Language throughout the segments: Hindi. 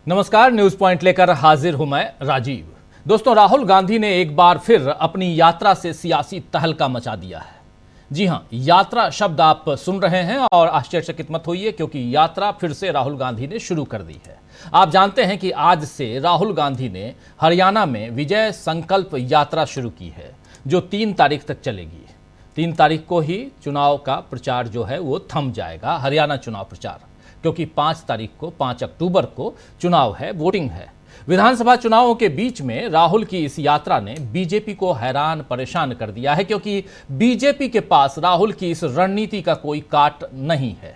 नमस्कार, न्यूज पॉइंट लेकर हाजिर हूं मैं राजीव। दोस्तों, राहुल गांधी ने एक बार फिर अपनी यात्रा से सियासी तहलका मचा दिया है। जी हां, यात्रा शब्द आप सुन रहे हैं और आश्चर्यचकित मत होइए, क्योंकि यात्रा फिर से राहुल गांधी ने शुरू कर दी है। आप जानते हैं कि आज से राहुल गांधी ने हरियाणा में विजय संकल्प यात्रा शुरू की है, जो 3 तारीख तक चलेगी। 3 तारीख को ही चुनाव का प्रचार जो है वो थम जाएगा, हरियाणा चुनाव प्रचार, क्योंकि 5 तारीख को 5 अक्टूबर को चुनाव है, वोटिंग है। विधानसभा चुनावों के बीच में राहुल की इस यात्रा ने बीजेपी को हैरान परेशान कर दिया है, क्योंकि बीजेपी के पास राहुल की इस रणनीति का कोई काट नहीं है।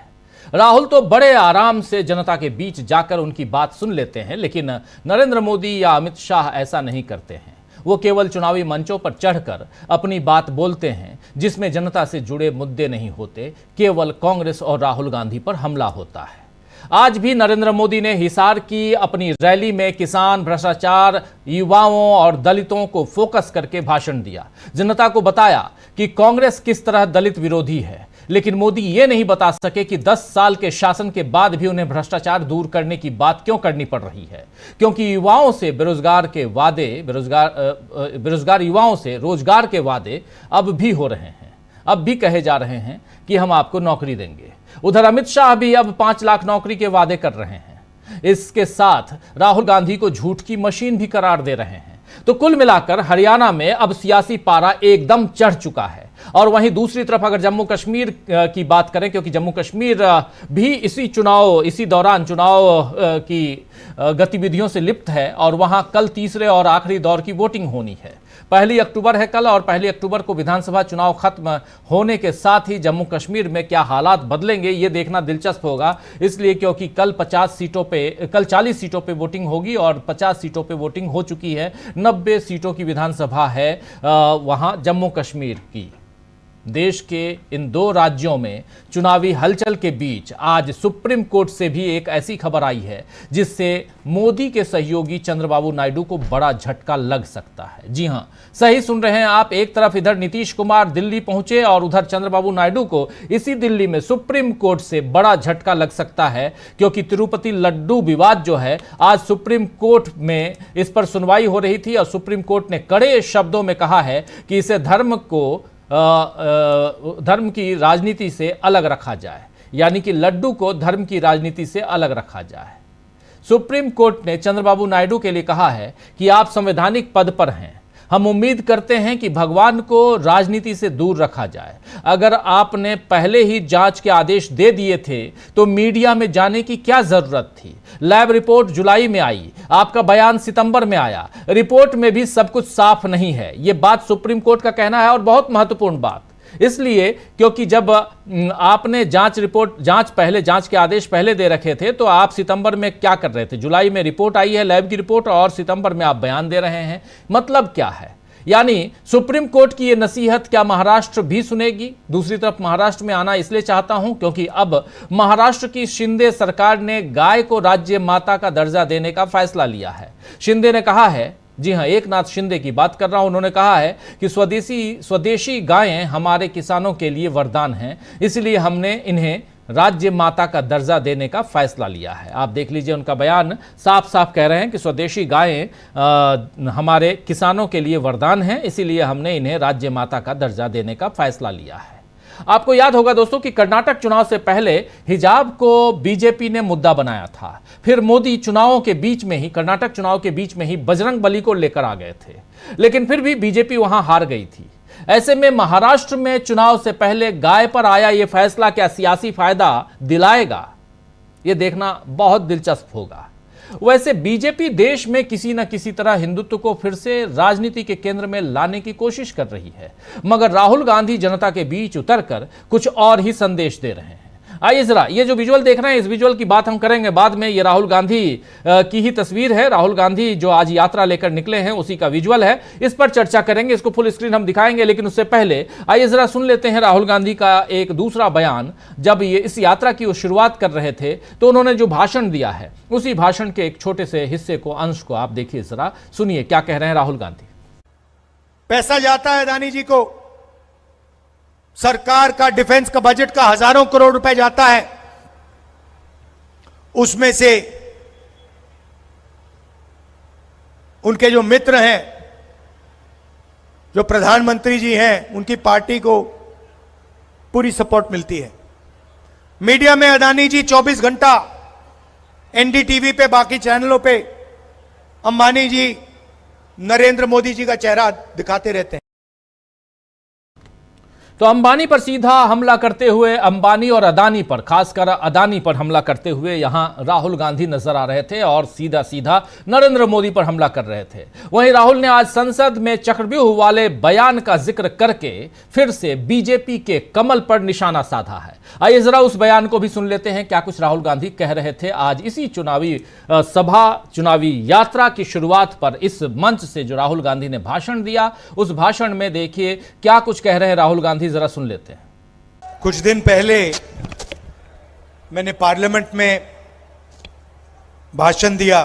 राहुल तो बड़े आराम से जनता के बीच जाकर उनकी बात सुन लेते हैं, लेकिन नरेंद्र मोदी या अमित शाह ऐसा नहीं करते हैं। वो केवल चुनावी मंचों पर चढ़कर अपनी बात बोलते हैं, जिसमें जनता से जुड़े मुद्दे नहीं होते, केवल कांग्रेस और राहुल गांधी पर हमला होता है। आज भी नरेंद्र मोदी ने हिसार की अपनी रैली में किसान, भ्रष्टाचार, युवाओं और दलितों को फोकस करके भाषण दिया। जनता को बताया कि कांग्रेस किस तरह दलित विरोधी है, लेकिन मोदी ये नहीं बता सके कि 10 साल के शासन के बाद भी उन्हें भ्रष्टाचार दूर करने की बात क्यों करनी पड़ रही है। क्योंकि युवाओं से बेरोजगार युवाओं से रोजगार के वादे अब भी हो रहे हैं, अब भी कहे जा रहे हैं कि हम आपको नौकरी देंगे। उधर अमित शाह भी अब 5 लाख नौकरी के वादे कर रहे हैं। इसके साथ राहुल गांधी को झूठ की मशीन भी करार दे रहे हैं। तो कुल मिलाकर हरियाणा में अब सियासी पारा एकदम चढ़ चुका है। और वहीं दूसरी तरफ अगर जम्मू कश्मीर की बात करें, क्योंकि जम्मू कश्मीर भी इसी दौरान चुनाव की गतिविधियों से लिप्त है, और वहां कल तीसरे और आखिरी दौर की वोटिंग होनी है। 1 अक्टूबर है कल, और 1 अक्टूबर को विधानसभा चुनाव खत्म होने के साथ ही जम्मू कश्मीर में क्या हालात बदलेंगे ये देखना दिलचस्प होगा। इसलिए क्योंकि कल 40 सीटों पे वोटिंग होगी, और 50 सीटों पे वोटिंग हो चुकी है। 90 सीटों की विधानसभा है वहां जम्मू कश्मीर की। देश के इन 2 राज्यों में चुनावी हलचल के बीच आज सुप्रीम कोर्ट से भी एक ऐसी खबर आई है, जिससे मोदी के सहयोगी चंद्रबाबू नायडू को बड़ा झटका लग सकता है। जी हां, सही सुन रहे हैं आप। एक तरफ इधर नीतीश कुमार दिल्ली पहुंचे, और उधर चंद्रबाबू नायडू को इसी दिल्ली में सुप्रीम कोर्ट से बड़ा झटका लग सकता है, क्योंकि तिरुपति लड्डू विवाद जो है, आज सुप्रीम कोर्ट में इस पर सुनवाई हो रही थी, और सुप्रीम कोर्ट ने कड़े शब्दों में कहा है कि इसे धर्म की राजनीति से अलग रखा जाए, यानी कि लड्डू को धर्म की राजनीति से अलग रखा जाए। सुप्रीम कोर्ट ने चंद्रबाबू नायडू के लिए कहा है कि आप संवैधानिक पद पर हैं, हम उम्मीद करते हैं कि भगवान को राजनीति से दूर रखा जाए। अगर आपने पहले ही जांच के आदेश दे दिए थे तो मीडिया में जाने की क्या जरूरत थी। लैब रिपोर्ट जुलाई में आई, आपका बयान सितंबर में आया, रिपोर्ट में भी सब कुछ साफ नहीं है। यह बात सुप्रीम कोर्ट का कहना है, और बहुत महत्वपूर्ण बात, इसलिए क्योंकि जब आपने जांच के आदेश पहले दे रखे थे, तो आप सितंबर में क्या कर रहे थे? जुलाई में रिपोर्ट आई है, लैब की रिपोर्ट, और सितंबर में आप बयान दे रहे हैं। मतलब क्या है? यानी सुप्रीम कोर्ट की ये नसीहत क्या महाराष्ट्र भी सुनेगी? दूसरी तरफ महाराष्ट्र में आना इसलिए चाहता हूं क्योंकि अब महाराष्ट्र की शिंदे सरकार ने गाय को राज्य माता का दर्जा देने का फैसला लिया है। शिंदे ने कहा है, जी हां, एकनाथ शिंदे की बात कर रहा हूं, उन्होंने कहा है कि स्वदेशी गायें हमारे किसानों के लिए वरदान हैं, इसलिए हमने इन्हें राज्य माता का दर्जा देने का फैसला लिया है। आप देख लीजिए, उनका बयान साफ साफ कह रहे हैं कि स्वदेशी गायें हमारे किसानों के लिए वरदान हैं, इसीलिए हमने इन्हें राज्य माता का दर्जा देने का फैसला लिया है। आपको याद होगा दोस्तों कि कर्नाटक चुनाव से पहले हिजाब को बीजेपी ने मुद्दा बनाया था। फिर मोदी कर्नाटक चुनाव के बीच में ही बजरंग बली को लेकर आ गए थे, लेकिन फिर भी बीजेपी वहां हार गई थी। ऐसे में महाराष्ट्र में चुनाव से पहले गाय पर आया यह फैसला क्या सियासी फायदा दिलाएगा, यह देखना बहुत दिलचस्प होगा। वैसे बीजेपी देश में किसी न किसी तरह हिंदुत्व को फिर से राजनीति के केंद्र में लाने की कोशिश कर रही है, मगर राहुल गांधी जनता के बीच उतरकर कुछ और ही संदेश दे रहे हैं। आइए जरा ये जो विजुअल देख रहे हैं, इस विजुअल की बात हम करेंगे बाद में। ये राहुल गांधी की ही तस्वीर है। राहुल गांधी जो आज यात्रा लेकर निकले हैं उसी का विजुअल है, इस पर चर्चा करेंगे, इसको फुल स्क्रीन हम दिखाएंगे। लेकिन उससे पहले आइए जरा सुन लेते हैं राहुल गांधी का एक दूसरा बयान। जब ये इस यात्रा की वो शुरुआत कर रहे थे तो उन्होंने जो भाषण दिया है, उसी भाषण के एक छोटे से हिस्से को, अंश को आप देखिए जरा, सुनिए क्या कह रहे हैं राहुल गांधी। पैसा जाता है अदानी जी को, सरकार का डिफेंस का बजट का हजारों करोड़ रुपए जाता है, उसमें से उनके जो मित्र हैं, जो प्रधानमंत्री जी हैं, उनकी पार्टी को पूरी सपोर्ट मिलती है। मीडिया में अदानी जी 24 घंटा एनडीटीवी पे, बाकी चैनलों पे अंबानी जी, नरेंद्र मोदी जी का चेहरा दिखाते रहते हैं। तो अंबानी पर सीधा हमला करते हुए, अंबानी और अदानी पर, खासकर अदानी पर हमला करते हुए यहां राहुल गांधी नजर आ रहे थे और सीधा सीधा नरेंद्र मोदी पर हमला कर रहे थे। वहीं राहुल ने आज संसद में चक्रव्यूह वाले बयान का जिक्र करके फिर से बीजेपी के कमल पर निशाना साधा है। आइए जरा उस बयान को भी सुन लेते हैं, क्या कुछ राहुल गांधी कह रहे थे आज इसी चुनावी सभा, चुनावी यात्रा की शुरुआत पर इस मंच से जो राहुल गांधी ने भाषण दिया, उस भाषण में देखिए क्या कुछ कह रहे हैं राहुल गांधी, जरा सुन लेते हैं। कुछ दिन पहले मैंने पार्लियामेंट में भाषण दिया।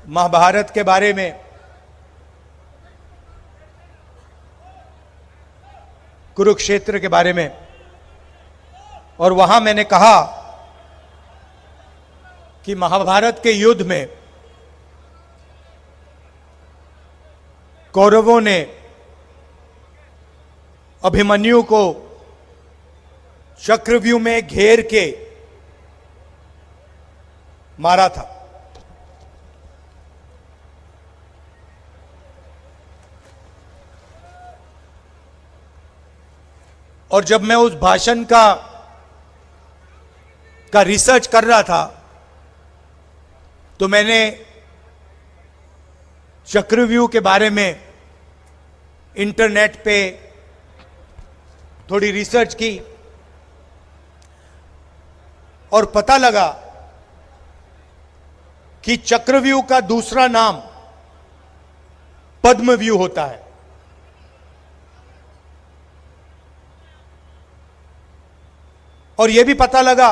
महाभारत के बारे में, कुरुक्षेत्र के बारे में, और वहां मैंने कहा कि महाभारत के युद्ध में कौरवों ने अभिमन्यु को चक्रव्यूह में घेर के मारा था। और जब मैं उस भाषण का रिसर्च कर रहा था तो मैंने चक्रव्यूह के बारे में इंटरनेट पे थोड़ी रिसर्च की और पता लगा कि चक्रव्यूह का दूसरा नाम पद्मव्यूह होता है। और यह भी पता लगा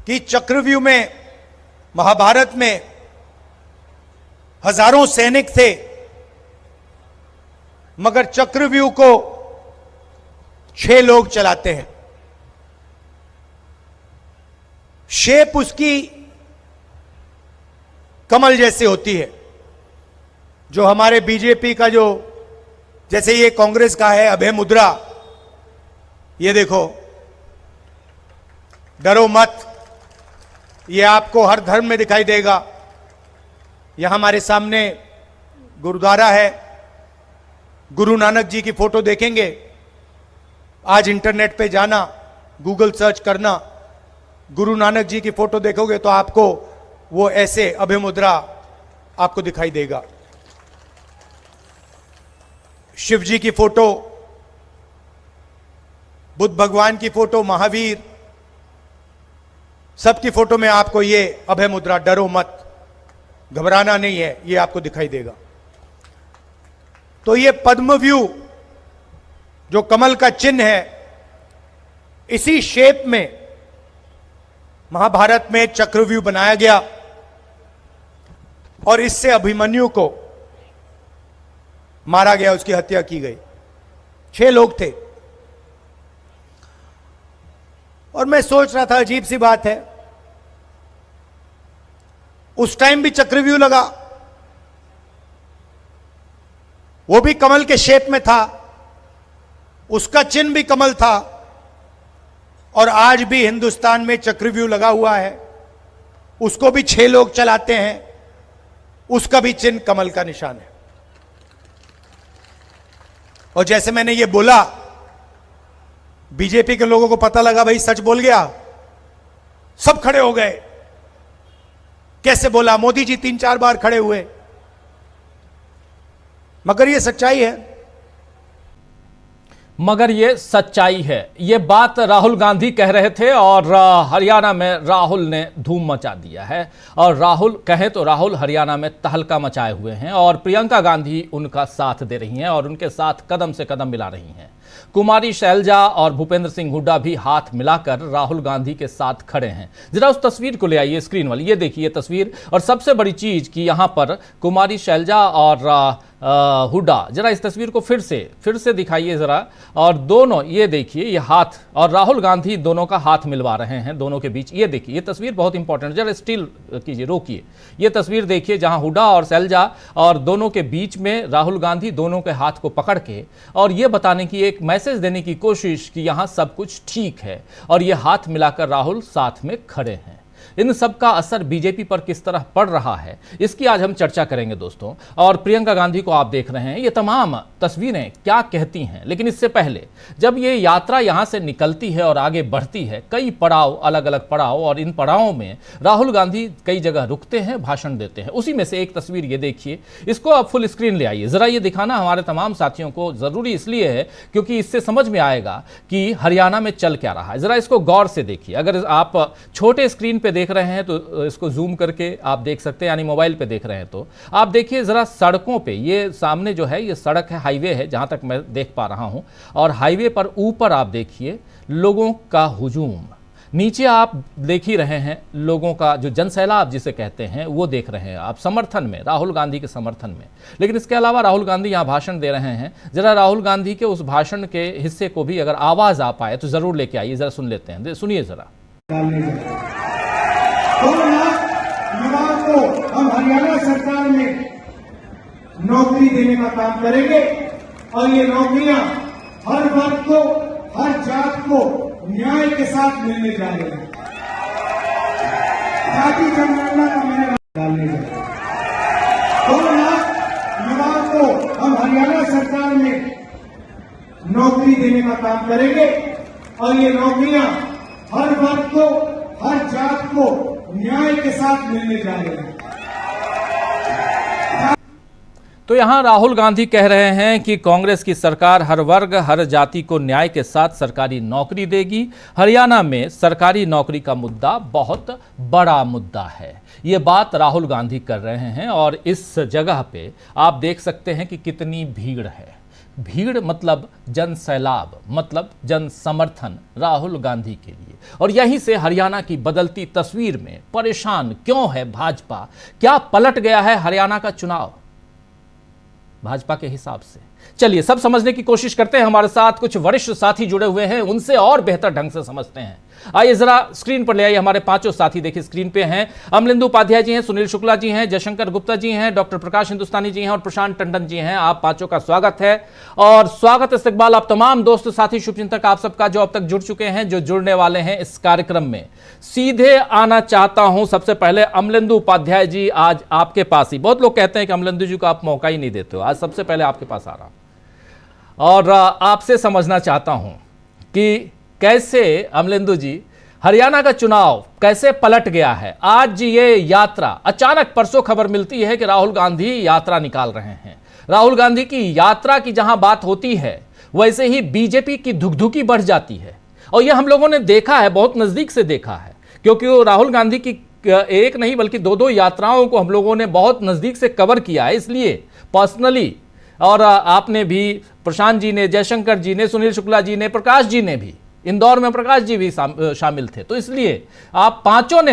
कि चक्रव्यूह में, महाभारत में हजारों सैनिक थे, मगर चक्रव्यूह को 6 लोग चलाते हैं। शेप उसकी कमल जैसे होती है, जो हमारे बीजेपी का, जो जैसे ये कांग्रेस का है अभय मुद्रा, ये देखो, डरो मत, ये आपको हर धर्म में दिखाई देगा। यहां हमारे सामने गुरुद्वारा है, गुरु नानक जी की फोटो देखेंगे। आज इंटरनेट पे जाना, गूगल सर्च करना, गुरु नानक जी की फोटो देखोगे तो आपको वो ऐसे अभय मुद्रा आपको दिखाई देगा। शिव जी की फोटो, बुद्ध भगवान की फोटो, महावीर, सबकी फोटो में आपको ये अभय मुद्रा, डरो मत, घबराना नहीं है, ये आपको दिखाई देगा। तो ये पद्मव्यूह जो कमल का चिन्ह है, इसी शेप में महाभारत में चक्रव्यूह बनाया गया और इससे अभिमन्यु को मारा गया, उसकी हत्या की गई। 6 लोग थे। और मैं सोच रहा था, अजीब सी बात है, उस टाइम भी चक्रव्यूह लगा, वो भी कमल के शेप में था, उसका चिन्ह भी कमल था, और आज भी हिंदुस्तान में चक्रव्यूह लगा हुआ है, उसको भी 6 लोग चलाते हैं, उसका भी चिन्ह कमल का निशान है। और जैसे मैंने ये बोला, बीजेपी के लोगों को पता लगा भाई सच बोल गया, सब खड़े हो गए। कैसे बोला? मोदी जी 3-4 बार खड़े हुए, मगर ये सच्चाई है। मगर ये सच्चाई है, ये बात राहुल गांधी कह रहे थे और हरियाणा में राहुल ने धूम मचा दिया है। और राहुल कहें तो राहुल हरियाणा में तहलका मचाए हुए हैं और प्रियंका गांधी उनका साथ दे रही हैं और उनके साथ कदम से कदम मिला रही हैं। कुमारी शैलजा और भूपेंद्र सिंह हुड्डा भी हाथ मिलाकर राहुल गांधी के साथ खड़े हैं। जरा उस तस्वीर को ले आइए स्क्रीन वाली, ये देखिए तस्वीर। और सबसे बड़ी चीज कि यहां पर कुमारी शैलजा और हुड्डा, जरा इस तस्वीर को फिर से दिखाइए जरा। और दोनों ये देखिए, ये हाथ और राहुल गांधी दोनों का हाथ मिलवा रहे हैं दोनों के बीच। ये देखिए, ये तस्वीर बहुत इंपॉर्टेंट, जरा स्टिल कीजिए, रोकिए। ये तस्वीर देखिए जहां हुड्डा और शैलजा और दोनों के बीच में राहुल गांधी दोनों के हाथ को पकड़ के और ये बताने की, एक मैसेज देने की कोशिश कि यहां सब कुछ ठीक है और ये हाथ मिलाकर राहुल साथ में खड़े हैं। इन सब का असर बीजेपी पर किस तरह पड़ रहा है, इसकी आज हम चर्चा करेंगे दोस्तों। और प्रियंका गांधी को आप देख रहे हैं, ये तमाम तस्वीरें क्या कहती हैं। लेकिन इससे पहले जब ये यात्रा यहां से निकलती है और आगे बढ़ती है, कई पड़ाव, अलग अलग पड़ाव, और इन पड़ावों में राहुल गांधी कई जगह रुकते हैं, भाषण देते हैं। उसी में से एक तस्वीर ये देखिए, इसको आप फुल स्क्रीन ले आइए जरा। ये दिखाना हमारे तमाम साथियों को जरूरी इसलिए है क्योंकि इससे समझ में आएगा कि हरियाणा में चल क्या रहा है। जरा इसको गौर से देखिए। अगर आप छोटे स्क्रीन पे देख रहे हैं तो इसको जूम करके आप देख सकते हैं, यानी मोबाइल पे देख रहे हैं तो आप देखिए जरा सड़कों पे। ये सामने जो है ये सड़क है, हाईवे है जहां तक मैं देख पा रहा हूं, और हाईवे पर ऊपर आप देखिए लोगों का हुजूम, नीचे आप देख ही रहे हैं लोगों का जो जनसैलाब जिसे कहते हैं वो देख रहे हैं आप, समर्थन में, राहुल गांधी के समर्थन में। लेकिन इसके अलावा राहुल गांधी यहाँ भाषण दे रहे हैं। जरा राहुल गांधी के उस भाषण के हिस्से को भी अगर आवाज आ पाए तो जरूर लेके आइए, जरा सुन लेते हैं, सुनिए जरा। 2 लाख युवाओं को हम हरियाणा सरकार में नौकरी देने का काम करेंगे और ये नौकरियां हर वर्ग को, हर जात को न्याय के साथ मिलने जा रही है। जाति जनगणना का मैंने डालने जा रहा है। 2 लाख युवाओं को हम हरियाणा सरकार में नौकरी देने का काम करेंगे और ये नौकरियां हर वर्ग को, हर जात को न्याय के साथ मिलने जा रहे हैं। तो यहां राहुल गांधी कह रहे हैं कि कांग्रेस की सरकार हर वर्ग, हर जाति को न्याय के साथ सरकारी नौकरी देगी। हरियाणा में सरकारी नौकरी का मुद्दा बहुत बड़ा मुद्दा है, ये बात राहुल गांधी कर रहे हैं। और इस जगह पे आप देख सकते हैं कि कितनी भीड़ है। भीड़ मतलब जन सैलाब, मतलब जन समर्थन राहुल गांधी के लिए। और यहीं से हरियाणा की बदलती तस्वीर में परेशान क्यों है भाजपा, क्या पलट गया है हरियाणा का चुनाव भाजपा के हिसाब से। चलिए सब समझने की कोशिश करते हैं। हमारे साथ कुछ वरिष्ठ साथी जुड़े हुए हैं, उनसे और बेहतर ढंग से समझते हैं। आइए जरा स्क्रीन पर ले आइए हमारे पांचों साथी। देखिए स्क्रीन पे हैं, अमलेंदु उपाध्याय जी हैं, सुनील शुक्ला जी हैं, जयशंकर गुप्ता जी हैं, डॉक्टर प्रकाश हिंदुस्तानी जी हैं और प्रशांत टंडन जी हैं। आप पांचों का स्वागत है और स्वागत इस्तकबाल आप तमाम दोस्त साथी शुभचिंतक आप सबका जो अब तक जुड़ चुके हैं, जो जुड़ने वाले हैं इस कार्यक्रम में। सीधे आना चाहता हूं सबसे पहले अमलेंदु उपाध्याय जी, आज आपके पास ही। बहुत लोग कहते हैं कि अमलेंदु जी को आप मौका ही नहीं देते हो, आज सबसे पहले आपके पास आ रहा हूं और आपसे समझना चाहता हूं कि कैसे अमलेंदु जी हरियाणा का चुनाव कैसे पलट गया है। आज ये यात्रा, अचानक परसों खबर मिलती है कि राहुल गांधी यात्रा निकाल रहे हैं। राहुल गांधी की यात्रा की जहां बात होती है वैसे ही बीजेपी की धुकधुकी बढ़ जाती है। और ये हम लोगों ने देखा है, बहुत नजदीक से देखा है, क्योंकि वो राहुल गांधी की एक नहीं बल्कि 2-2 यात्राओं को हम लोगों ने बहुत नजदीक से कवर किया है, इसलिए पर्सनली। और आपने भी, प्रशांत जी ने, जयशंकर जी ने, सुनील शुक्ला जी ने, प्रकाश जी ने भी, इंदौर में प्रकाश जी भी शामिल थे। तो इसलिए आप पांचों ने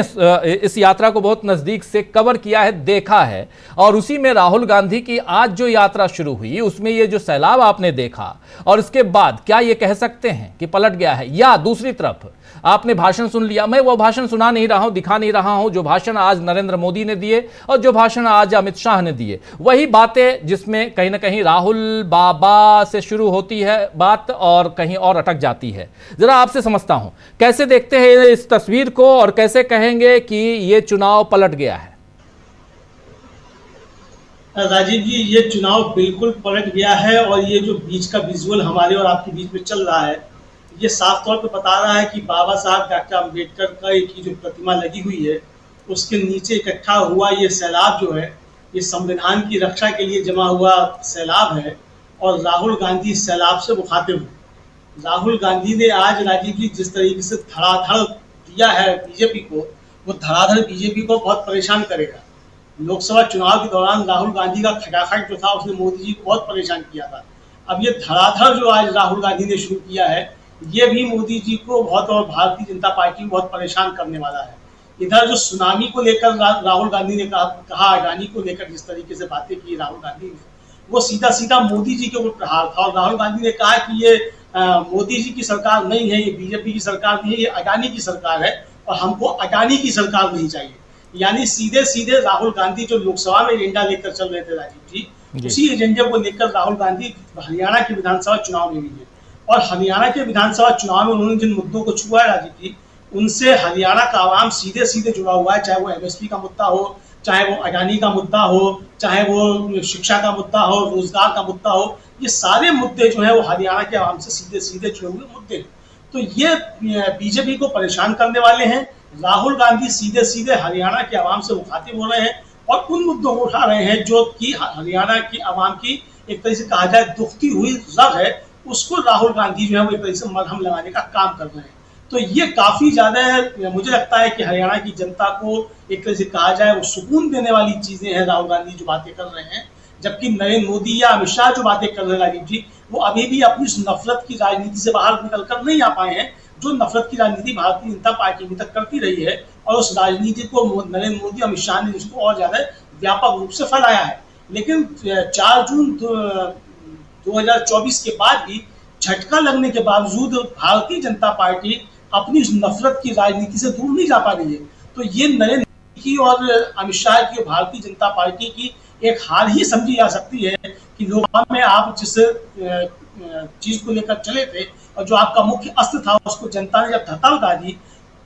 इस यात्रा को बहुत नजदीक से कवर किया है, देखा है। और उसी में राहुल गांधी की आज जो यात्रा शुरू हुई उसमें ये जो सैलाब आपने देखा, और इसके बाद क्या ये कह सकते हैं कि पलट गया है? या दूसरी तरफ आपने भाषण सुन लिया, मैं वो भाषण सुना नहीं रहा हूं, दिखा नहीं रहा हूं जो भाषण आज नरेंद्र मोदी ने दिए और जो भाषण आज अमित शाह ने दिए, वही बातें जिसमें कहीं ना कहीं राहुल बाबा से शुरू होती है बात और कहीं और अटक जाती है। जरा आपसे समझता हूं, कैसे देखते हैं इस तस्वीर को और कैसे कहेंगे कि ये चुनाव पलट गया है? राजीव जी, ये चुनाव बिल्कुल पलट गया है और ये जो बीच का विजुअल हमारे और आपके बीच में चल रहा है, ये साफ तौर पे बता रहा है कि बाबा साहब डॉक्टर अम्बेडकर का की जो प्रतिमा लगी हुई है उसके नीचे इकट्ठा हुआ ये सैलाब जो है, ये संविधान की रक्षा के लिए जमा हुआ सैलाब है। और राहुल गांधी इस सैलाब से मुखातिब है। राहुल गांधी ने आज, राजीव जी, जिस तरीके से धड़ाधड़ दिया है बीजेपी को, वो धड़ाधड़ बीजेपी को बहुत परेशान करेगा। लोकसभा चुनाव के दौरान राहुल गांधी का खटाखट जो था उसने मोदी जी को बहुत परेशान किया था। अब ये धड़ाधड़ जो आज राहुल गांधी ने शुरू किया है, ये भी मोदी जी को बहुत और भारतीय जनता पार्टी को बहुत परेशान करने वाला है। इधर जो सुनामी को लेकर राहुल गांधी ने कहा, अडानी को लेकर जिस तरीके से बातें की राहुल गांधी ने, वो सीधा सीधा मोदी जी के ऊपर प्रहार था। और राहुल गांधी ने कहा कि ये मोदी जी की सरकार नहीं है, ये बीजेपी की सरकार नहीं है, ये अडानी की सरकार है और हमको अडानी की सरकार नहीं चाहिए। यानी सीधे सीधे राहुल गांधी जो लोकसभा में एजेंडा लेकर चल रहे थे राजीव जी, उसी एजेंडे को लेकर राहुल गांधी हरियाणा के विधानसभा चुनाव में भी गए। और हरियाणा के विधानसभा चुनाव में उन्होंने जिन मुद्दों को छुआ है राजीव जी, उनसे हरियाणा का आवाम सीधे सीधे जुड़ा हुआ है। चाहे वो एमएसपी का मुद्दा हो, चाहे वो अडानी का मुद्दा हो, चाहे वो शिक्षा का मुद्दा हो, रोजगार का मुद्दा हो, ये सारे मुद्दे जो है वो हरियाणा के आवाम से सीधे सीधे जुड़े हुए मुद्दे हैं। तो ये बीजेपी को परेशान करने वाले हैं। राहुल गांधी सीधे सीधे हरियाणा के आवाम से मुखातिब हो रहे हैं और उन मुद्दों को उठा रहे हैं जो कि हरियाणा की आवाम की एक तरह से कहा जाए दुखती हुई रग है, उसको राहुल गांधी जो है वो एक तरह से मरहम लगाने का काम कर रहे हैं। तो ये काफी ज्यादा मुझे लगता है कि हरियाणा की जनता को एक तरह से कहा जाए वो सुकून देने वाली चीजें हैं राहुल गांधी जो बातें कर रहे हैं। जबकि नरेंद्र मोदी या अमित शाह जो बातें कर रहे हैं राजीव जी, वो अभी भी अपनी नफरत की राजनीति से बाहर निकल कर नहीं आ पाए हैं, जो नफरत की राजनीति भारतीय जनता पार्टी अभी तक करती रही है। और उस राजनीति को नरेंद्र मोदी अमित शाह ने उसको और ज्यादा व्यापक रूप से फैलाया है। लेकिन 4 जून 2024 के बाद भी झटका लगने के बावजूद भारतीय जनता पार्टी अपनी नफरत की राजनीति से दूर नहीं जा पा रही है। तो ये नरेंद्र मोदी की और अमित शाह की, भारतीय जनता पार्टी की एक हार ही समझी जा सकती है कि लोकसभा में आप जिस चीज को लेकर चले थे और जो आपका मुख्य अस्त्र था, उसको जनता ने जब धता बता दी,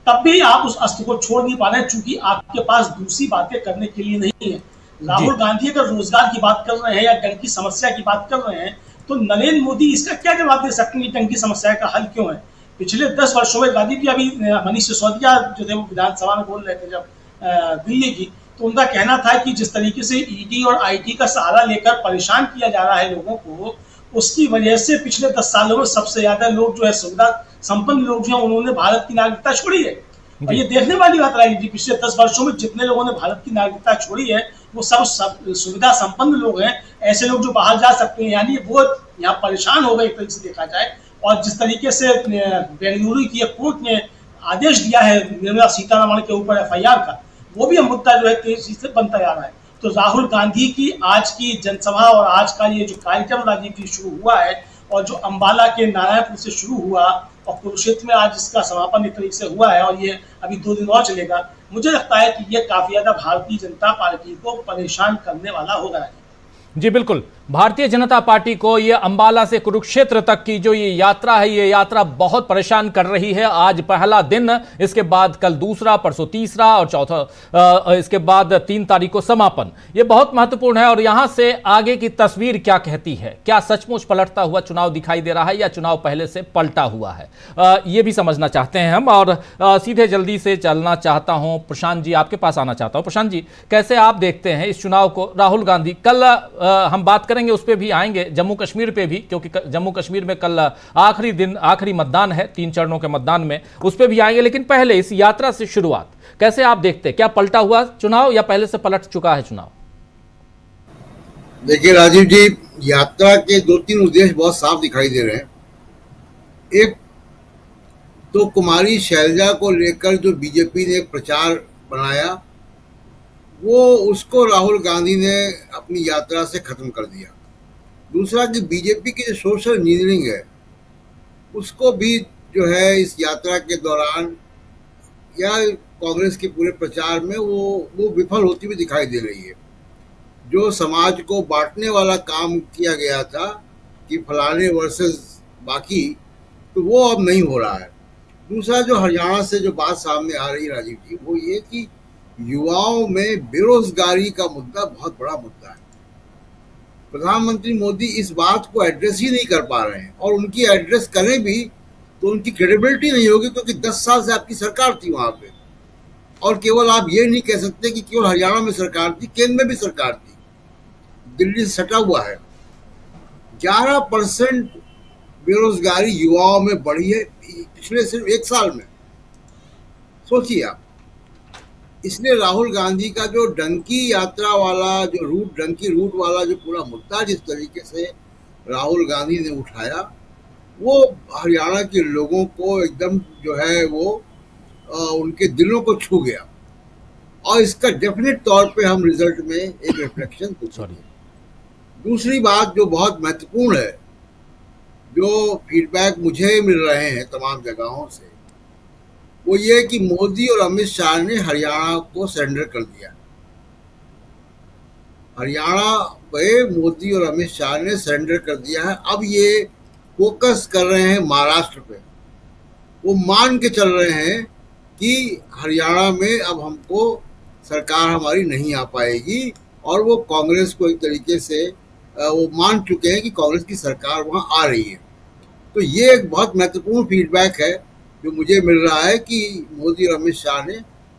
तब भी आप उस अस्त्र को छोड़ नहीं पा रहे, चूंकि आपके पास दूसरी बातें करने के लिए नहीं है। राहुल गांधी अगर रोजगार की बात कर रहे हैं या डंकी की समस्या की बात कर रहे हैं, तो नरेंद्र मोदी इसका क्या जवाब दे सकते हैं कि डंकी की समस्या का हल क्यों है। पिछले 10 वर्षों में राजीव जी, अभी मनीष सिसोदिया जो थे वो विधानसभा में बोल रहे थे जब दिल्ली की, तो उनका कहना था कि जिस तरीके से ईडी और आईटी का सहारा लेकर परेशान किया जा रहा है लोगों को, उसकी वजह से पिछले 10 सालों में सबसे ज्यादा लोग जो है सुविधा संपन्न लोग जो है उन्होंने भारत की नागरिकता छोड़ी है। और ये देखने वाली बात रही, पिछले 10 वर्षों में जितने लोगों ने भारत की नागरिकता छोड़ी है वो सब सुविधा संपन्न लोग हैं, ऐसे लोग जो बाहर जा सकते हैं। यानी वो यहाँ परेशान हो गए एक तरीके से देखा जाए। और जिस तरीके से बेंगलुरु की कोर्ट ने आदेश दिया है निर्मला सीतारमण के ऊपर एफआईआर का, वो भी मुद्दा जो है तेजी से बनता जा रहा है। तो राहुल गांधी की आज की जनसभा और आज का ये जो कार्यक्रम राजीव जी शुरू हुआ है, और जो अंबाला के नारायणपुर से शुरू हुआ और कुरुक्षेत्र में आज इसका समापन एक तरीके से हुआ है और ये अभी 2 दिन और चलेगा, मुझे लगता है कि ये काफी ज्यादा भारतीय जनता पार्टी को परेशान करने वाला होगा। जी बिल्कुल, भारतीय जनता पार्टी को ये अंबाला से कुरुक्षेत्र तक की जो ये यात्रा है, ये यात्रा बहुत परेशान कर रही है। आज पहला दिन, इसके बाद कल दूसरा, परसों तीसरा और चौथा, इसके बाद 3 तारीख को समापन। ये बहुत महत्वपूर्ण है। और यहां से आगे की तस्वीर क्या कहती है? क्या सचमुच पलटता हुआ चुनाव दिखाई दे रहा है या चुनाव पहले से पलटा हुआ है? ये भी समझना चाहते हैं हम। और सीधे जल्दी से चलना चाहता हूं, प्रशांत जी आपके पास आना चाहता हूं। प्रशांत जी, कैसे आप देखते हैं इस चुनाव को? राहुल गांधी, कल हम बात करेंगे, उस पर भी आएंगे, जम्मू कश्मीर पे भी, क्योंकि जम्मू कश्मीर में कल आखिरी दिन, आखिरी मतदान है 3 चरणों के मतदान में, उस पर भी आएंगे। लेकिन पहले इस यात्रा से शुरुआत कैसे आप देखते हैं? क्या पलटा हुआ चुनाव या पहले से पलट चुका है चुनाव? देखिए राजीव जी, यात्रा के 2-3 उद्देश्य बहुत साफ दिखाई दे रहे हैं। एक तो कुमारी शैलजा को लेकर जो बीजेपी ने प्रचार बनाया, वो उसको राहुल गांधी ने अपनी यात्रा से खत्म कर दिया। दूसरा कि बीजेपी की जो सोशल इंजीनियरिंग है, उसको भी जो है इस यात्रा के दौरान या कांग्रेस के पूरे प्रचार में वो विफल होती हुई दिखाई दे रही है। जो समाज को बांटने वाला काम किया गया था कि फलाने वर्सेस बाकी, तो वो अब नहीं हो रहा है। दूसरा जो हरियाणा से जो बात सामने आ रही है राजीव जी, वो ये कि युवाओं में बेरोजगारी का मुद्दा बहुत बड़ा मुद्दा है। प्रधानमंत्री मोदी इस बात को एड्रेस ही नहीं कर पा रहे हैं, और उनकी एड्रेस करें भी तो उनकी क्रेडिबिलिटी नहीं होगी, क्योंकि 10 साल से आपकी सरकार थी वहां पे। और केवल आप ये नहीं कह सकते कि केवल हरियाणा में सरकार थी, केंद्र में भी सरकार थी, दिल्ली से सटा हुआ है। 11% बेरोजगारी युवाओं में बढ़ी है पिछले सिर्फ 1 साल में, सोचिए आप। इसलिए राहुल गांधी का जो डंकी यात्रा वाला जो रूट, डंकी रूट वाला जो पूरा मुद्दा जिस तरीके से राहुल गांधी ने उठाया, वो हरियाणा के लोगों को एकदम जो है वो उनके दिलों को छू गया। और इसका डेफिनेट तौर पे हम रिजल्ट में एक रिफ्लेक्शन दूसरी बात जो बहुत महत्वपूर्ण है, जो फीडबैक मुझे मिल रहे हैं तमाम जगहों से, वो ये कि मोदी और अमित शाह ने हरियाणा को सरेंडर कर दिया। हरियाणा पे मोदी और अमित शाह ने सरेंडर कर दिया है। अब ये फोकस कर रहे हैं महाराष्ट्र पे। वो मान के चल रहे हैं कि हरियाणा में अब हमको सरकार हमारी नहीं आ पाएगी, और वो कांग्रेस को एक तरीके से वो मान चुके हैं कि कांग्रेस की सरकार वहाँ आ रही है। तो ये एक बहुत महत्वपूर्ण फीडबैक है जो मुझे मिल रहा है कि मोदी और अमित शाह ने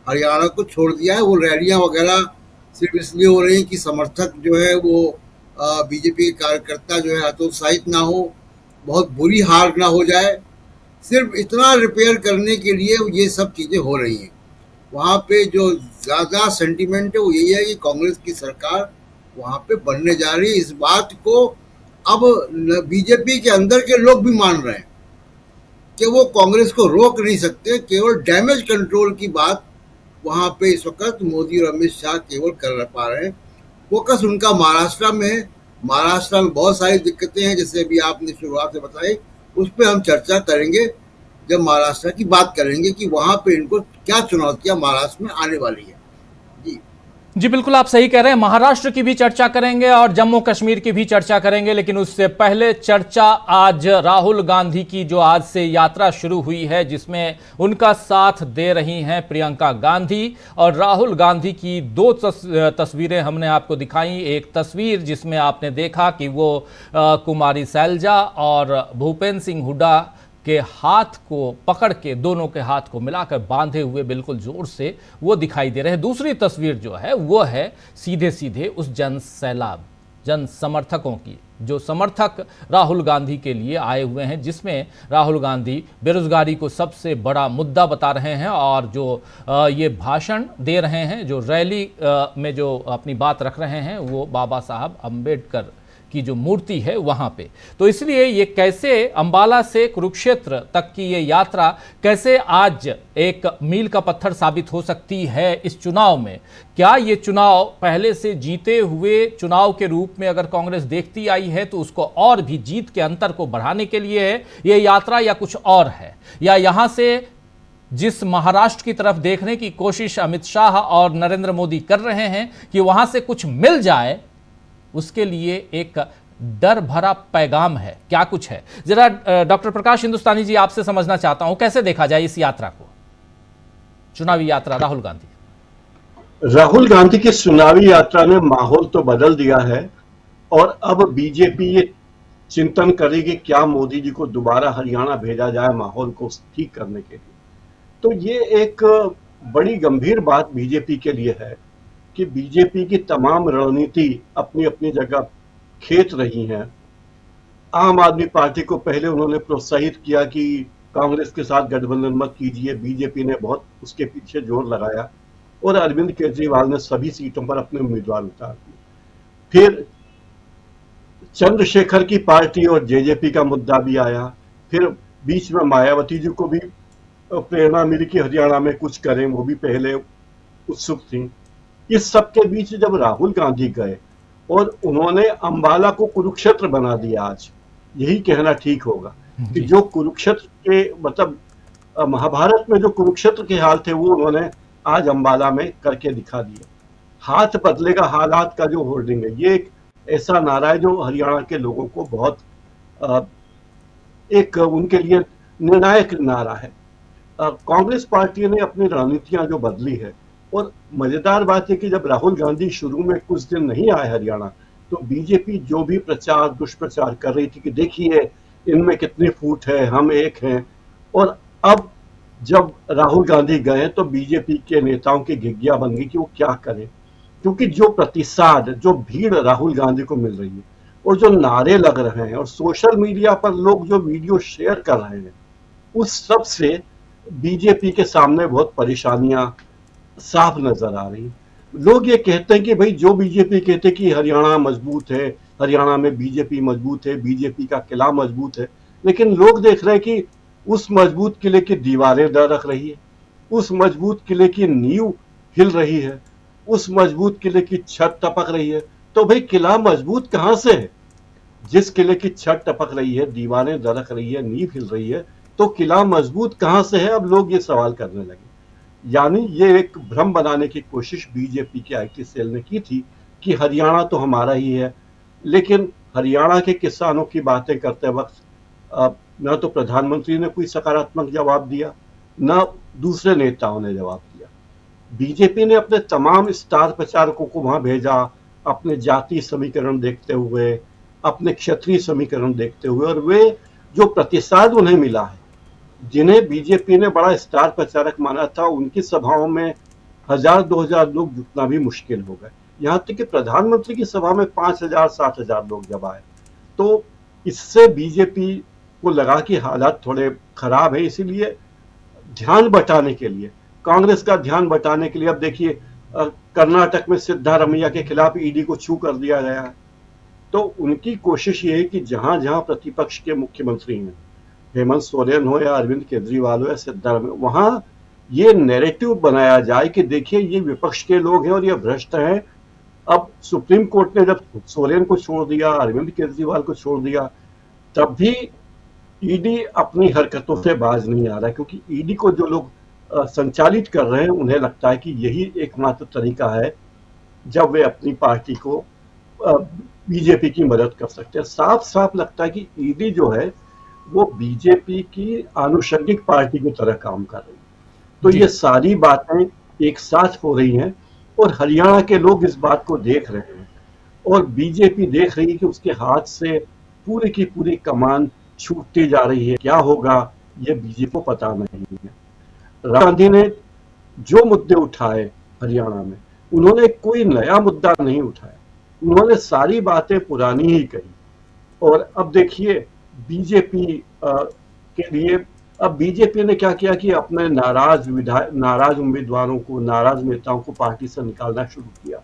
हरियाणा को छोड़ दिया है। वो रैलियां वगैरह सिर्फ इसलिए हो रही कि समर्थक जो है वो बीजेपी के कार्यकर्ता जो है हतोत्साहित ना हो, बहुत बुरी हार ना हो जाए, सिर्फ इतना रिपेयर करने के लिए ये सब चीज़ें हो रही हैं। वहाँ पे जो ज़्यादा सेंटीमेंट है वो यही है कि कांग्रेस की सरकार वहाँ पे बनने जा रही है। इस बात को अब बीजेपी के अंदर के लोग भी मान रहे हैं कि वो कांग्रेस को रोक नहीं सकते। केवल डैमेज कंट्रोल की बात वहाँ पे इस वक्त मोदी और अमित शाह केवल कर पा रहे हैं। फोकस उनका महाराष्ट्र में है। महाराष्ट्र में बहुत सारी दिक्कतें हैं, जैसे अभी आपने शुरुआत से बताई, उस पर हम चर्चा करेंगे जब महाराष्ट्र की बात करेंगे कि वहाँ पे इनको क्या चुनौतियाँ महाराष्ट्र में आने वाली है। जी बिल्कुल, आप सही कह रहे हैं। महाराष्ट्र की भी चर्चा करेंगे और जम्मू कश्मीर की भी चर्चा करेंगे, लेकिन उससे पहले चर्चा आज राहुल गांधी की जो आज से यात्रा शुरू हुई है, जिसमें उनका साथ दे रही हैं प्रियंका गांधी। और राहुल गांधी की दो तस्वीरें हमने आपको दिखाई। एक तस्वीर जिसमें आपने देखा कि वो कुमारी शैलजा और भूपेंद्र सिंह हुड्डा के हाथ को पकड़ के, दोनों के हाथ को मिलाकर बांधे हुए बिल्कुल जोर से वो दिखाई दे रहे हैं। दूसरी तस्वीर जो है वो है सीधे सीधे उस जन सैलाब, जन समर्थकों की, जो समर्थक राहुल गांधी के लिए आए हुए हैं, जिसमें राहुल गांधी बेरोजगारी को सबसे बड़ा मुद्दा बता रहे हैं और जो ये भाषण दे रहे हैं, जो रैली में जो अपनी बात रख रहे हैं, वो बाबा साहब अम्बेडकर की जो मूर्ति है वहां पे। तो इसलिए ये कैसे अंबाला से कुरुक्षेत्र तक की ये यात्रा कैसे आज एक मील का पत्थर साबित हो सकती है इस चुनाव में। क्या ये चुनाव पहले से जीते हुए चुनाव के रूप में अगर कांग्रेस देखती आई है तो उसको और भी जीत के अंतर को बढ़ाने के लिए है ये यात्रा, या कुछ और है, या यहां से जिस महाराष्ट्र की तरफ देखने की कोशिश अमित शाह और नरेंद्र मोदी कर रहे हैं कि वहां से कुछ मिल जाए, उसके लिए एक डर भरा पैगाम है, क्या कुछ है? जरा डॉक्टर प्रकाश हिंदुस्तानी जी आपसे समझना चाहता हूं, कैसे देखा जाए इस यात्रा को, चुनावी यात्रा राहुल गांधी की चुनावी यात्रा ने माहौल तो बदल दिया है, और अब बीजेपी ये चिंतन करेगी क्या मोदी जी को दोबारा हरियाणा भेजा जाए माहौल को ठीक करने के लिए। तो ये एक बड़ी गंभीर बात बीजेपी के लिए है कि बीजेपी की तमाम रणनीति अपनी अपनी जगह खेत रही हैं। आम आदमी पार्टी को पहले उन्होंने प्रोत्साहित किया कि कांग्रेस के साथ गठबंधन मत कीजिए, बीजेपी ने बहुत उसके पीछे जोर लगाया और अरविंद केजरीवाल ने सभी सीटों पर अपने उम्मीदवार उतार दिए। फिर चंद्रशेखर की पार्टी और जेजेपी का मुद्दा भी आया। फिर बीच में मायावती जी को भी प्रेरणा मिली कि हरियाणा में कुछ करें, वो भी पहले उत्सुक थी। इस सब के बीच जब राहुल गांधी गए और उन्होंने अंबाला को कुरुक्षेत्र बना दिया, आज यही कहना ठीक होगा कि जो कुरुक्षेत्र के मतलब महाभारत में जो कुरुक्षेत्र के हाल थे वो उन्होंने आज अंबाला में करके दिखा दिया। हाथ बदलेगा हालात का जो होर्डिंग है, ये एक ऐसा नारा है जो हरियाणा के लोगों को बहुत एक उनके लिए निर्णायक नारा है। कांग्रेस पार्टी ने अपनी रणनीतियां जो बदली है, और मजेदार बात है कि जब राहुल गांधी शुरू में कुछ दिन नहीं आए हरियाणा, तो बीजेपी जो भी प्रचार दुष्प्रचार कर रही थी कि देखिए इनमें कितनी फूट है, हम एक हैं, और अब जब राहुल गांधी गए तो बीजेपी के नेताओं की घिघिया बन गई कि वो क्या करें, क्योंकि जो प्रतिसाद, जो भीड़ राहुल गांधी को मिल रही है और जो नारे लग रहे हैं और सोशल मीडिया पर लोग जो वीडियो शेयर कर रहे हैं, उस सब से बीजेपी के सामने बहुत परेशानियां साफ नजर आ रही। लोग ये कहते हैं कि भाई जो बीजेपी कहते हैं कि हरियाणा मजबूत है, हरियाणा में बीजेपी मजबूत है, बीजेपी का किला मजबूत है, लेकिन लोग देख रहे हैं कि उस मजबूत किले की दीवारें दरक रही है, उस मजबूत किले की नींव हिल रही है, उस मजबूत किले की छत टपक रही है। तो भाई किला मजबूत कहां से है? जिस किले की छत टपक रही है, दीवारें दरक रही है, नींव हिल रही है, तो किला मजबूत कहां से है? अब लोग ये सवाल करने लगे। यानी ये एक भ्रम बनाने की कोशिश बीजेपी के आईटी सेल ने की थी कि हरियाणा तो हमारा ही है। लेकिन हरियाणा के किसानों की बातें करते वक्त न तो प्रधानमंत्री ने कोई सकारात्मक जवाब दिया, न दूसरे नेताओं ने जवाब दिया। बीजेपी ने अपने तमाम स्टार प्रचारकों को वहां भेजा, अपने जातीय समीकरण देखते हुए, अपने क्षेत्रीय समीकरण देखते हुए, और वे जो प्रतिसाद उन्हें मिला है, जिन्हें बीजेपी ने बड़ा स्टार प्रचारक माना था, उनकी सभाओं में 1000-2000 लोग जुटना भी मुश्किल हो गए। यहाँ तक कि प्रधानमंत्री की सभा में 5000-6000 लोग जब आए, तो इससे बीजेपी को लगा कि हालात थोड़े खराब है। इसीलिए ध्यान बटाने के लिए, कांग्रेस का ध्यान बटाने के लिए, अब देखिए कर्नाटक में सिद्धारमैया के खिलाफ ईडी को छू कर दिया गया है। तो उनकी कोशिश ये है कि जहां जहां प्रतिपक्ष के मुख्यमंत्री हैं, हेमंत सोरेन हो या अरविंद केजरीवाल हो या सिद्धारमैया, वहां ये नैरेटिव बनाया जाए कि देखिए ये विपक्ष के लोग हैं और ये भ्रष्ट हैं। अब सुप्रीम कोर्ट ने जब सोरेन को छोड़ दिया, अरविंद केजरीवाल को छोड़ दिया, तब भी ईडी अपनी हरकतों से बाज नहीं आ रहा, क्योंकि ईडी को जो लोग संचालित कर रहे हैं, उन्हें लगता है कि यही एकमात्र तरीका है जब वे अपनी पार्टी को बीजेपी की मदद कर सकते हैं। साफ साफ लगता है कि ईडी जो है वो बीजेपी की आनुषंगिक पार्टी की तरह काम कर रही है। तो ये सारी बातें एक साथ हो रही हैं और हरियाणा के लोग इस बात को देख रहे हैं और बीजेपी देख रही है कि उसके हाथ से पूरी की पूरी कमान छूटती जा रही है। क्या होगा ये बीजेपी को पता नहीं है। राहुल गांधी ने जो मुद्दे उठाए हरियाणा में, उन्होंने कोई नया मुद्दा नहीं उठाया, उन्होंने सारी बातें पुरानी ही कही। और अब देखिए बीजेपी के लिए, अब बीजेपी ने क्या किया कि अपने नाराज उम्मीदवारों को, नाराज नेताओं को पार्टी से निकालना शुरू किया,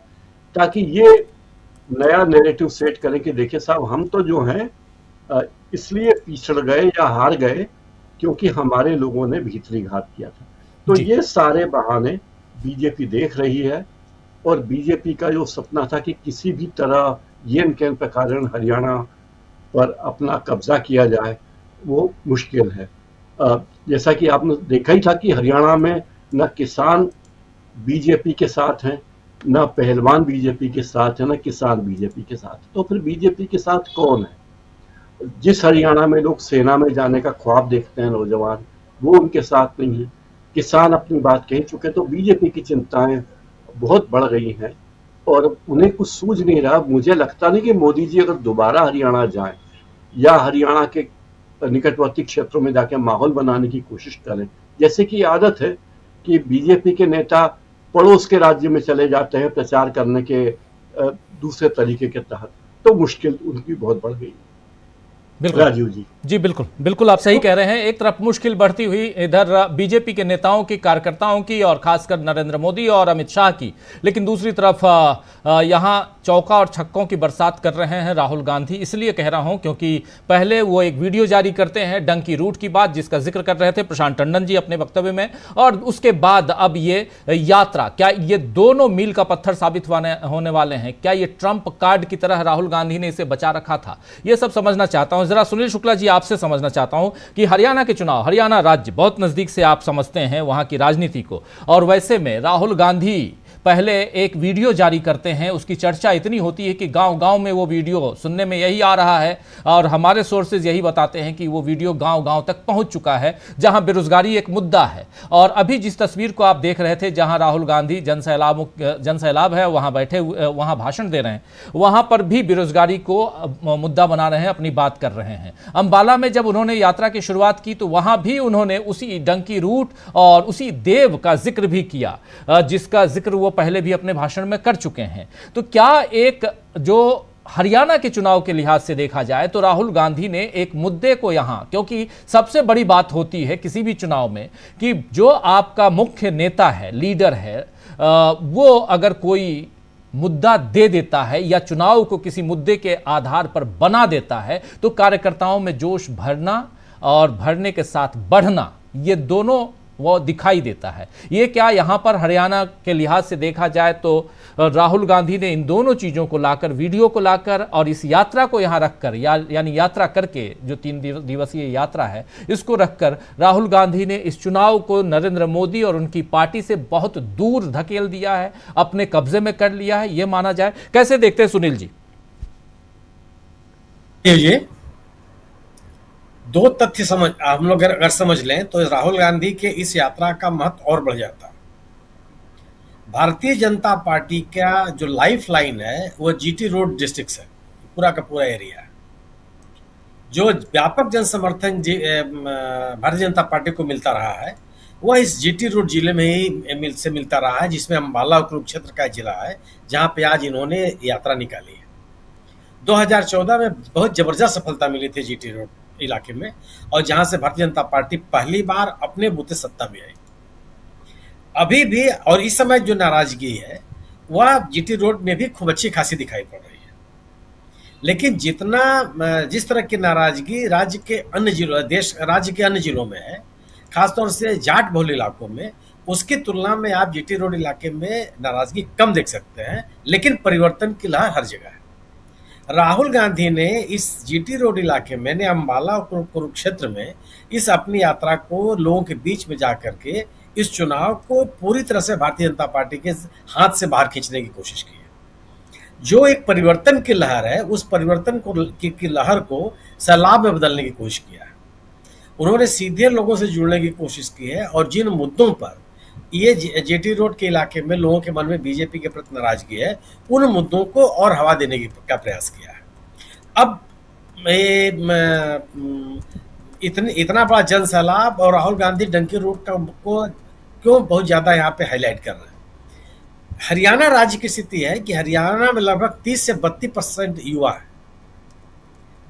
ताकि ये नया नैरेटिव सेट करें कि देखिए साहब, हम तो जो हैं इसलिए पिछड़ गए या हार गए क्योंकि हमारे लोगों ने भीतरी घात किया था। तो ये सारे बहाने बीजेपी देख रही है और बीजेपी का जो सपना था कि किसी भी तरह येन केन के कारण हरियाणा पर अपना कब्जा किया जाए, वो मुश्किल है। जैसा कि आपने देखा ही था कि हरियाणा में न किसान बीजेपी के साथ हैं, न पहलवान बीजेपी के साथ है, न किसान बीजेपी के साथ। तो फिर बीजेपी के साथ कौन है? जिस हरियाणा में लोग सेना में जाने का ख्वाब देखते हैं नौजवान, वो उनके साथ नहीं है। किसान अपनी बात कह चुके, तो बीजेपी की चिंताएं बहुत बढ़ गई हैं और उन्हें कुछ सूझ नहीं रहा। मुझे लगता नहीं कि मोदी जी अगर दोबारा हरियाणा जाएं या हरियाणा के निकटवर्ती क्षेत्रों में जाकर माहौल बनाने की कोशिश करें, जैसे कि आदत है कि बीजेपी के नेता पड़ोस के राज्य में चले जाते हैं प्रचार करने के दूसरे तरीके के तहत, तो मुश्किल उनकी बहुत बढ़ गई। बिल्कुल राजीव जी बिल्कुल बिल्कुल आप सही कह रहे हैं। एक तरफ मुश्किल बढ़ती हुई इधर बीजेपी के नेताओं की, कार्यकर्ताओं की और खासकर नरेंद्र मोदी और अमित शाह की, लेकिन दूसरी तरफ यहां चौका और छक्कों की बरसात कर रहे हैं राहुल गांधी। इसलिए कह रहा हूं क्योंकि पहले वो एक वीडियो जारी करते हैं डंकी रूट की बात, जिसका जिक्र कर रहे थे प्रशांत टंडन जी अपने वक्तव्य में, और उसके बाद अब ये यात्रा, क्या ये दोनों मील का पत्थर साबित होने वाले हैं? क्या ये ट्रंप कार्ड की तरह राहुल गांधी ने इसे बचा रखा था? ये सब समझना चाहता हूं। जरा सुनील शुक्ला जी, आपसे समझना चाहता हूं कि हरियाणा के चुनाव, हरियाणा राज्य बहुत नजदीक से आप समझते हैं वहां की राजनीति को, और वैसे में राहुल गांधी पहले एक वीडियो जारी करते हैं, उसकी चर्चा इतनी होती है कि गांव-गांव में वो वीडियो सुनने में यही आ रहा है और हमारे सोर्सेज यही बताते हैं कि वो वीडियो गांव-गांव तक पहुंच चुका है, जहां बेरोजगारी एक मुद्दा है। और अभी जिस तस्वीर को आप देख रहे थे, जहां राहुल गांधी जनसैलाब है वहां बैठे हुए, वहां भाषण दे रहे हैं, वहां पर भी बेरोजगारी को मुद्दा बना रहे हैं, अपनी बात कर रहे हैं। अंबाला में जब उन्होंने यात्रा की शुरुआत की तो वहां भी उन्होंने उसी डंकी रूट और उसी देव का जिक्र भी किया, जिसका जिक्र वो पहले भी अपने भाषण में कर चुके हैं। तो क्या एक जो हरियाणा के चुनाव के लिहाज से देखा जाए तो राहुल गांधी ने एक मुद्दे को यहां, क्योंकि सबसे बड़ी बात होती है किसी भी चुनाव में कि जो आपका मुख्य नेता है, लीडर है, वो अगर कोई मुद्दा दे देता है या चुनाव को किसी मुद्दे के आधार पर बना देता है तो कार्यकर्ताओं में जोश भरना और भरने के साथ बढ़ना, ये दोनों वो दिखाई देता है। ये क्या यहाँ पर हरियाणा के लिहाज से देखा जाए तो राहुल गांधी ने इन दोनों चीज़ों को लाकर, वीडियो को लाकर और इस यात्रा को यहाँ रखकर, यानी यात्रा करके जो 3 दिवसीय यात्रा है इसको रखकर राहुल गांधी ने इस चुनाव को नरेंद्र मोदी और उनकी पार्टी से बहुत दूर धकेल दिया है, अपने कब्जे में कर लिया है, ये माना जाए। कैसे देखते हैं सुनील जी? ये दो तथ्य हम लोग अगर समझ लें तो राहुल गांधी के इस यात्रा का महत्व और बढ़ जाता है। भारतीय जनता पार्टी का जो लाइफ लाइन है वो जीटी रोड डिस्ट्रिक्ट है, पूरा का पूरा एरिया है। जो व्यापक जन समर्थन भारतीय जनता पार्टी को मिलता रहा है वह इस जीटी रोड जिले में ही मिलता रहा है, जिसमें अंबाला और कुरुक्षेत्र का जिला है, जहां पे आज इन्होंने यात्रा निकाली है। 2014 में बहुत जबरदस्त सफलता मिली थी जीटी रोड इलाके में, और जहां से भारतीय जनता पार्टी पहली बार अपने बूते सत्ता में आई। अभी भी और इस समय जो नाराजगी है वह जीटी रोड में भी खूब अच्छी खासी दिखाई पड़ रही है। लेकिन जिस तरह की नाराजगी राज्य के अन्य जिलों में है, खासतौर से जाट बहुल इलाकों में, उसकी तुलना में आप जीटी रोड इलाके में नाराजगी कम देख सकते हैं, लेकिन परिवर्तन की लहर हर जगह है। राहुल गांधी ने इस जीटी रोड इलाके में अंबाला और कुरुक्षेत्र में इस अपनी यात्रा को लोगों के बीच में जाकर के इस चुनाव को पूरी तरह से भारतीय जनता पार्टी के हाथ से बाहर खींचने की कोशिश की है। जो एक परिवर्तन की लहर है, उस परिवर्तन की लहर को सैलाब में बदलने की कोशिश किया है। उन्होंने सीधे लोगों से जुड़ने की कोशिश की है, और जिन मुद्दों पर ये जीटी रोड के इलाके में लोगों के मन में बीजेपी के प्रति नाराजगी है, उन मुद्दों को और हवा देने का प्रयास किया है। अब इतना बड़ा जन सैलाब और राहुल गांधी डंकी रोड को क्यों बहुत ज्यादा यहाँ पे हाईलाइट कर रहे हैं? हरियाणा राज्य की स्थिति है कि हरियाणा में लगभग 30 से 32% युवा है।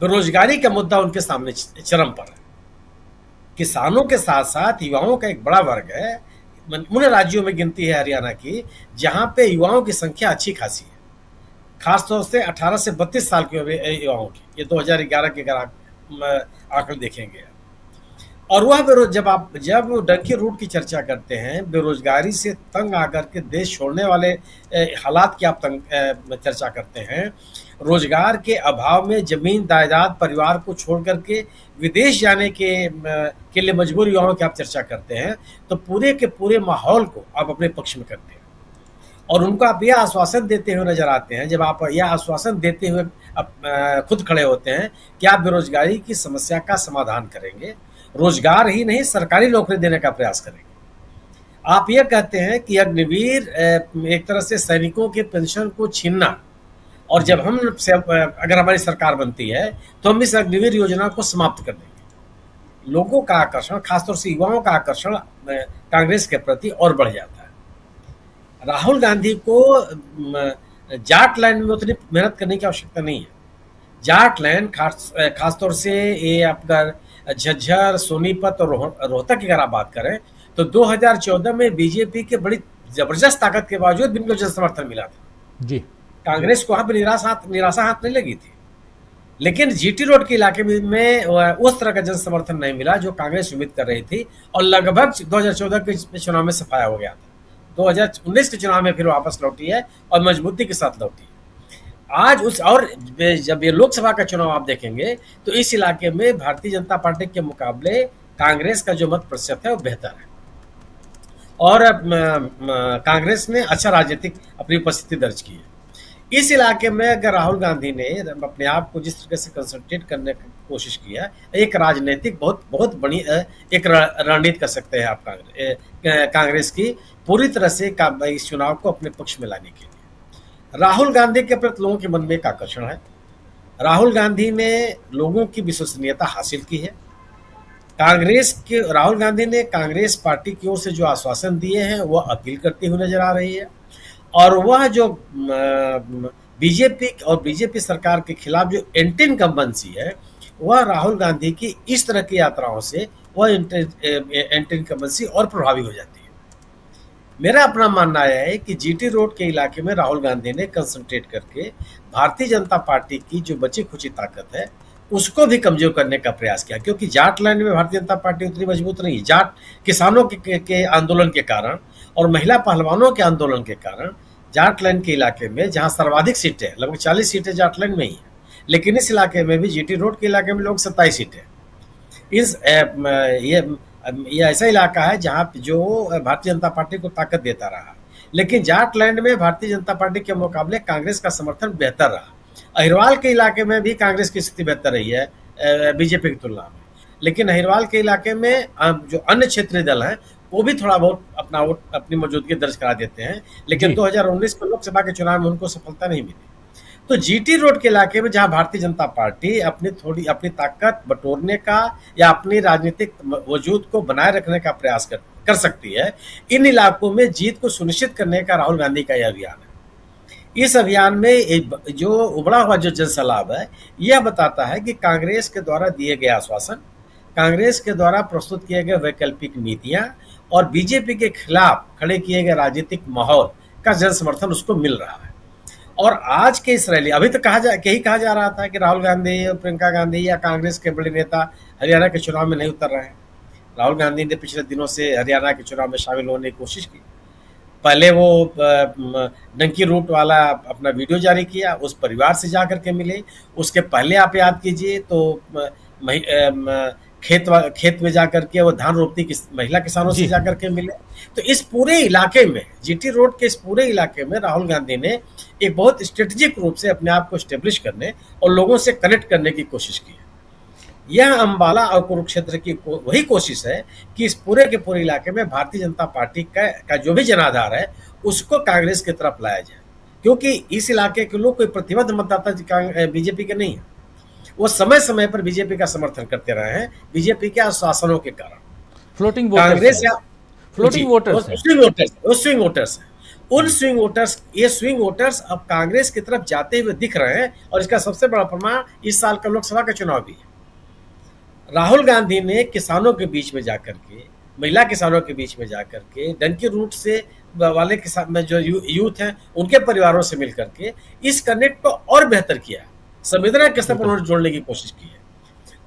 बेरोजगारी का मुद्दा उनके सामने चरम पर है। किसानों के साथ साथ युवाओं का एक बड़ा वर्ग है, उन राज्यों में गिनती है हरियाणा की जहां पे युवाओं की संख्या अच्छी खासी है, खासतौर से 18 से 32 साल के युवाओं की। ये 2011 के अगर आंकड़े देखेंगे, और वह जब डंकी रूट की चर्चा करते हैं, बेरोजगारी से तंग आकर के देश छोड़ने वाले हालात की आप चर्चा करते हैं, रोजगार के अभाव में जमीन जायदाद परिवार को छोड़ करके विदेश जाने के लिए मजबूर युवाओं की आप चर्चा करते हैं, तो पूरे के पूरे माहौल को आप अपने पक्ष में करते हैं और उनको आप यह आश्वासन देते हुए नजर आते हैं। जब आप यह आश्वासन देते हुए खुद खड़े होते हैं कि आप बेरोजगारी की समस्या का समाधान करेंगे, रोजगार ही नहीं सरकारी नौकरी देने का प्रयास करेंगे। आप यह कहते हैं कि अग्निवीर एक तरह से सैनिकों के पेंशन को छीनना, और जब अगर हमारी सरकार बनती है तो हम इस अग्निवीर योजना को समाप्त कर देंगे। लोगों का आकर्षण, खासतौर से युवाओं का आकर्षण कांग्रेस के प्रति और बढ़ जाता है। राहुल गांधी को जाट लैंड में उतनी मेहनत करने की आवश्यकता नहीं है। जाट लैंड खासतौर से ये आपका झज्जर, सोनीपत और रोहतक की अगर आप बात करें तो 2014 में बीजेपी के बड़ी जबरदस्त ताकत के बावजूद भी इनको जन समर्थन मिला था जी। कांग्रेस को वहां पर निराशा हाथ नहीं लगी थी, लेकिन जीटी रोड के इलाके में उस तरह का जन समर्थन नहीं मिला जो कांग्रेस उम्मीद कर रही थी, और लगभग 2014 के चुनाव में सफाया हो गया था। 2019 के चुनाव में फिर वापस लौटी है और मजबूती के साथ लौटी है। आज और जब ये लोकसभा का चुनाव आप देखेंगे तो इस इलाके में भारतीय जनता पार्टी के मुकाबले कांग्रेस का जो मत प्रतिशत है वो बेहतर है, और कांग्रेस ने अच्छा राजनीतिक अपनी उपस्थिति दर्ज की है। इस इलाके में अगर राहुल गांधी ने अपने आप को जिस तरह से कंसंट्रेट करने की कोशिश किया, एक राजनीतिक बहुत बड़ी एक रणनीति कर सकते हैं आप कांग्रेस की पूरी तरह से इस चुनाव को अपने पक्ष में लाने के लिए। राहुल गांधी के प्रति लोगों के मन में एक आकर्षण है। राहुल गांधी ने लोगों की विश्वसनीयता हासिल की है। राहुल गांधी ने कांग्रेस पार्टी की ओर से जो आश्वासन दिए हैं वह अपील करती हुई नजर आ रही है, और वह जो बीजेपी सरकार के खिलाफ जो एंटी इनकम्बेंसी है, वह राहुल गांधी की इस तरह की यात्राओं से वह एंटी इनकम्बेंसी और प्रभावी हो जाती है। मेरा अपना मानना यह है कि जीटी रोड के इलाके में राहुल गांधी ने कंसंट्रेट करके भारतीय जनता पार्टी की जो बची खुची ताकत है उसको भी कमजोर करने का प्रयास किया, क्योंकि जाट लैंड में भारतीय जनता पार्टी उतनी मजबूत नहीं है। जाट किसानों के आंदोलन के कारण और महिला पहलवानों के आंदोलन के कारण जाटलैंड के इलाके में जहां सर्वाधिक सीटें, लगभग 40 सीटें जाटलैंड में ही है, लेकिन इस इलाके में भी जीटी रोड के इलाके में लोग 27 सीटें। ये ऐसा इलाका है जहां जो भारतीय जनता पार्टी को ताकत देता रहा, लेकिन जाटलैंड में भारतीय जनता पार्टी के मुकाबले कांग्रेस का समर्थन बेहतर रहा। अहिरवाल के इलाके में भी कांग्रेस की स्थिति बेहतर रही है बीजेपी की तुलना में, लेकिन अहिरवाल के इलाके में जो अन्य क्षेत्रीय दल हैं वो भी थोड़ा बहुत अपनी मौजूदगी दर्ज करा देते हैं, लेकिन 2019 के लोकसभा के चुनाव में उनको सफलता नहीं मिली। तो जीटी रोड के इलाके में जहां भारतीय जनता पार्टी अपनी ताकत बटोरने का या अपनी राजनीतिक वजूद को बनाए रखने का प्रयास कर सकती है, इन इलाकों में जीत को सुनिश्चित करने का राहुल गांधी का यह अभियान है। इस अभियान में जो उभरा हुआ जो जनसलाब है, यह बताता है कि कांग्रेस के द्वारा दिए गए आश्वासन, कांग्रेस के द्वारा प्रस्तुत किए गए वैकल्पिक नीतियां और बीजेपी के खिलाफ खड़े किए गए राजनीतिक माहौल का जन समर्थन उसको मिल रहा है। और आज के इस रैली, अभी तो यही कहा जा रहा था कि राहुल गांधी और प्रियंका गांधी या कांग्रेस के बड़े नेता हरियाणा के चुनाव में नहीं उतर रहे हैं। राहुल गांधी ने पिछले दिनों से हरियाणा के चुनाव में शामिल होने की कोशिश की। पहले वो डंकी रूट वाला अपना वीडियो जारी किया, उस परिवार से जाकर के मिले। उसके पहले आप याद कीजिए तो खेत में जाकर के वो धान रोपती महिला किसानों से जाकर के मिले। तो इस पूरे इलाके में, जीटी रोड के इस पूरे इलाके में राहुल गांधी ने एक बहुत स्ट्रेटेजिक रूप से अपने आप को स्टेब्लिश करने और लोगों से कनेक्ट करने की कोशिश की है। यह अंबाला और कुरुक्षेत्र की वही कोशिश है कि इस पूरे के पूरे इलाके में भारतीय जनता पार्टी का जो भी जनाधार है उसको कांग्रेस की तरफ लाया जाए, क्योंकि इस इलाके के लोग कोई प्रतिबद्ध मतदाता बीजेपी के नहीं है। वो समय समय पर बीजेपी का समर्थन करते रहे हैं, बीजेपी के आश्वासनों के कारण। फ्लोटिंग कांग्रेस या फ्लोटिंग वोटर्स स्विंग वोटर्स हैं। उन स्विंग वोटर्स अब कांग्रेस की तरफ जाते हुए दिख रहे हैं, और इसका सबसे बड़ा प्रमाण इस साल का लोकसभा का चुनाव भी है। राहुल गांधी ने किसानों के बीच में जाकर के, महिला किसानों के बीच में जाकर के, डंकी रूट से वाले किसान में जो यूथ हैं उनके परिवारों से मिलकर के इस कनेक्ट को और बेहतर किया, संवेदना के स्तर पर उन्होंने जोड़ने की कोशिश की है।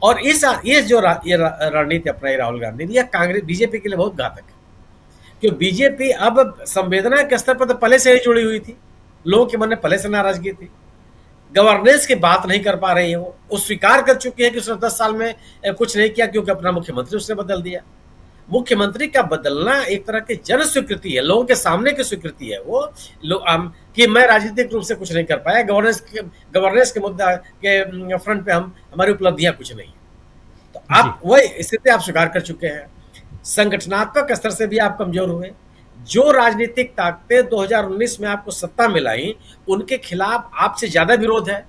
और ये जो रणनीति अपनाई राहुल गांधी ने, यह कांग्रेस बीजेपी के लिए बहुत घातक है, क्योंकि बीजेपी अब संवेदना के स्तर पर तो पहले से ही जुड़ी हुई थी, लोगों के मन में पहले से नाराजगी थी। गवर्नेंस की बात नहीं कर पा रही है, वो स्वीकार कर चुकी है कि उसने 10 साल में कुछ नहीं किया, क्योंकि अपना मुख्यमंत्री उसने बदल दिया। मुख्यमंत्री का बदलना एक तरह की जन स्वीकृति है, लोगों के सामने की स्वीकृति है वो कि मैं राजनीतिक रूप से कुछ नहीं कर पाया, गवर्नेंस के मुद्दा के फ्रंट पे हमारी उपलब्धियां कुछ नहीं। तो आप वही स्थिति आप स्वीकार कर चुके हैं। संगठनात्मक स्तर से भी आप कमजोर हुए। जो राजनीतिक ताकतें 2019 में आपको सत्ता में लाई, उनके खिलाफ आपसे ज्यादा विरोध है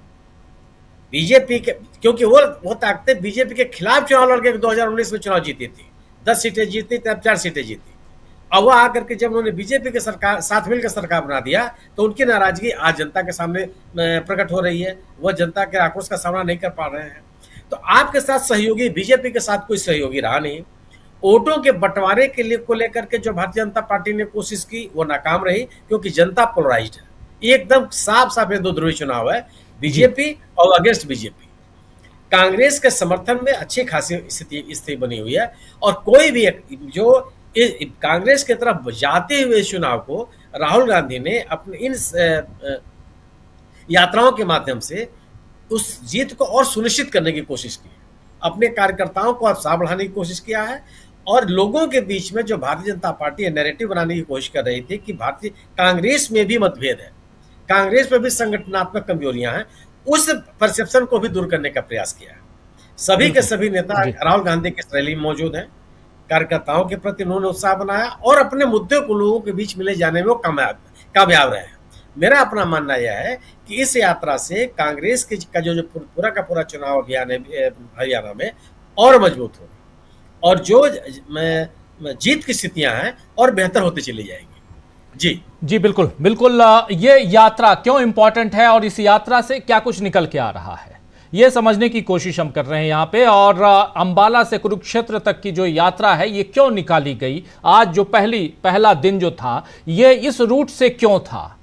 बीजेपी के, क्योंकि वो ताकतें बीजेपी के खिलाफ चुनाव लड़के 2019 में चुनाव जीती थी, 10 सीटें जीती, तब 4 सीटें जीती। अब वो आकर के जब उन्होंने बीजेपी के सरकार साथ मिलकर सरकार बना दिया, तो उनकी नाराजगी आज जनता के सामने प्रकट हो रही है। वह जनता के आक्रोश का सामना नहीं कर पा रहे हैं। तो आपके साथ सहयोगी, बीजेपी के साथ कोई सहयोगी रहा नहीं। वोटों के बंटवारे के लिए को लेकर के जो भारतीय जनता पार्टी ने कोशिश की वो नाकाम रही, क्योंकि जनता पोलराइज्ड है। एकदम साफ साफ ये दो ध्रुवी चुनाव है, बीजेपी और अगेंस्ट बीजेपी। कांग्रेस के समर्थन में अच्छी खासी स्थिति बनी हुई है, और कोई भी जो कांग्रेस की तरफ जाते हुए इस चुनाव को राहुल गांधी ने अपने इन यात्राओं के माध्यम से उस जीत को और सुनिश्चित करने की कोशिश की, अपने कार्यकर्ताओं को उत्साह बढ़ाने की कोशिश किया है, और लोगों के बीच में जो भारतीय जनता पार्टी नैरेटिव बनाने की कोशिश कर रही थी कि कांग्रेस में भी मतभेद है, कांग्रेस में भी संगठनात्मक कमजोरियां हैं, उस परसेप्शन को भी दूर करने का प्रयास किया है। सभी के सभी नेता राहुल गांधी की रैली में मौजूद हैं, कार्यकर्ताओं के प्रति उन्होंने उत्साह बनाया और अपने मुद्दे को लोगों के बीच मिले जाने में वो कामयाब रहे हैं। मेरा अपना मानना यह है कि इस यात्रा से कांग्रेस का जो पूरा का पूरा चुनाव अभियान है हरियाणा में और मजबूत होगा, और जो जीत की स्थितियां हैं और बेहतर होती चली जाएंगी। जी बिल्कुल बिल्कुल। ये यात्रा क्यों इंपॉर्टेंट है और इस यात्रा से क्या कुछ निकल के आ रहा है, ये समझने की कोशिश हम कर रहे हैं यहाँ पे। और अंबाला से कुरुक्षेत्र तक की जो यात्रा है ये क्यों निकाली गई, आज जो पहला दिन जो था ये इस रूट से क्यों था,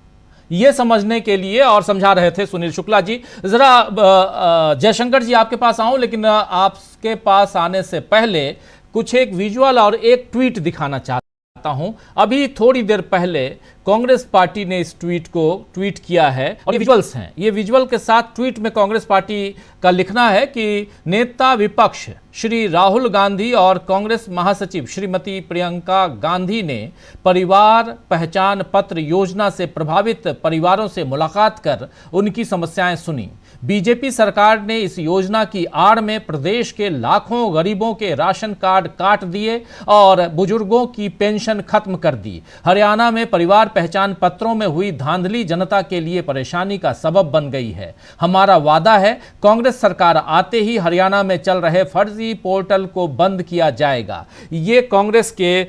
ये समझने के लिए और समझा रहे थे सुनील शुक्ला जी। जरा जयशंकर जी आपके पास आऊं, लेकिन आपके पास आने से पहले कुछ एक विजुअल और एक ट्वीट दिखाना चाहता हूं। अभी थोड़ी देर पहले कांग्रेस पार्टी ने इस ट्वीट को ट्वीट किया है और ये विजुअल्स हैं। ये विजुअल के साथ ट्वीट में कांग्रेस पार्टी का लिखना है कि नेता विपक्ष श्री राहुल गांधी और कांग्रेस महासचिव श्रीमती प्रियंका गांधी ने परिवार पहचान पत्र योजना से प्रभावित परिवारों से मुलाकात कर उनकी समस्याएं सुनी। बीजेपी सरकार ने इस योजना की आड़ में प्रदेश के लाखों गरीबों के राशन कार्ड काट दिए और बुजुर्गों की पेंशन खत्म कर दी। हरियाणा में परिवार पहचान पत्रों में हुई धांधली जनता के लिए परेशानी का सबब बन गई है। हमारा वादा है, कांग्रेस सरकार आते ही हरियाणा में चल रहे फर्जी पोर्टल को बंद किया जाएगा। ये कांग्रेस के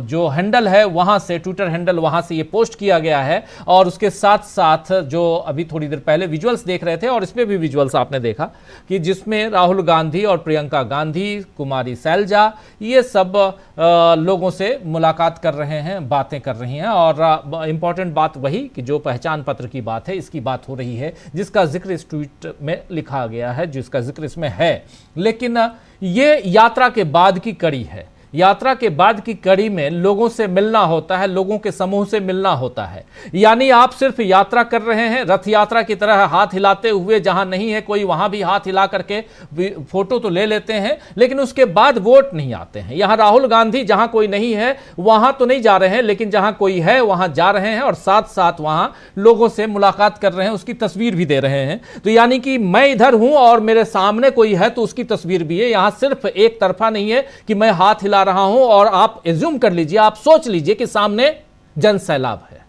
जो हैंडल है वहां से, ट्विटर हैंडल वहां से ये पोस्ट किया गया है। और उसके साथ साथ जो अभी थोड़ी देर पहले विजुअल्स देख रहे थे, और इसमें भी विजुअल्स आपने देखा कि जिसमें राहुल गांधी और प्रियंका गांधी, कुमारी सैलजा, ये सब लोगों से मुलाकात कर रहे हैं, बातें कर रही हैं। और इंपॉर्टेंट बात वही कि जो पहचान पत्र की बात है, इसकी बात हो रही है, जिसका जिक्र इस ट्वीट में लिखा गया है, जिसका जिक्र इसमें है। लेकिन ये यात्रा के बाद की कड़ी है। यात्रा के बाद की कड़ी में लोगों से मिलना होता है, लोगों के समूह से मिलना होता है। यानी आप सिर्फ यात्रा कर रहे हैं, रथ यात्रा की तरह हाथ हिलाते हुए, जहां नहीं है कोई वहां भी हाथ हिला करके फोटो तो ले लेते हैं, लेकिन उसके बाद वोट नहीं आते हैं। यहां राहुल गांधी जहां कोई नहीं है वहां तो नहीं जा रहे हैं, लेकिन जहां कोई है वहां जा रहे हैं और साथ साथ वहां लोगों से मुलाकात कर रहे हैं, उसकी तस्वीर भी दे रहे हैं। तो यानी कि मैं इधर हूं और मेरे सामने कोई है तो उसकी तस्वीर भी है। यहां सिर्फ एक तरफा नहीं है कि मैं हाथ हिला रहा हूं और आप एज्यूम कर लीजिए, आप सोच लीजिए कि सामने जन सैलाब है।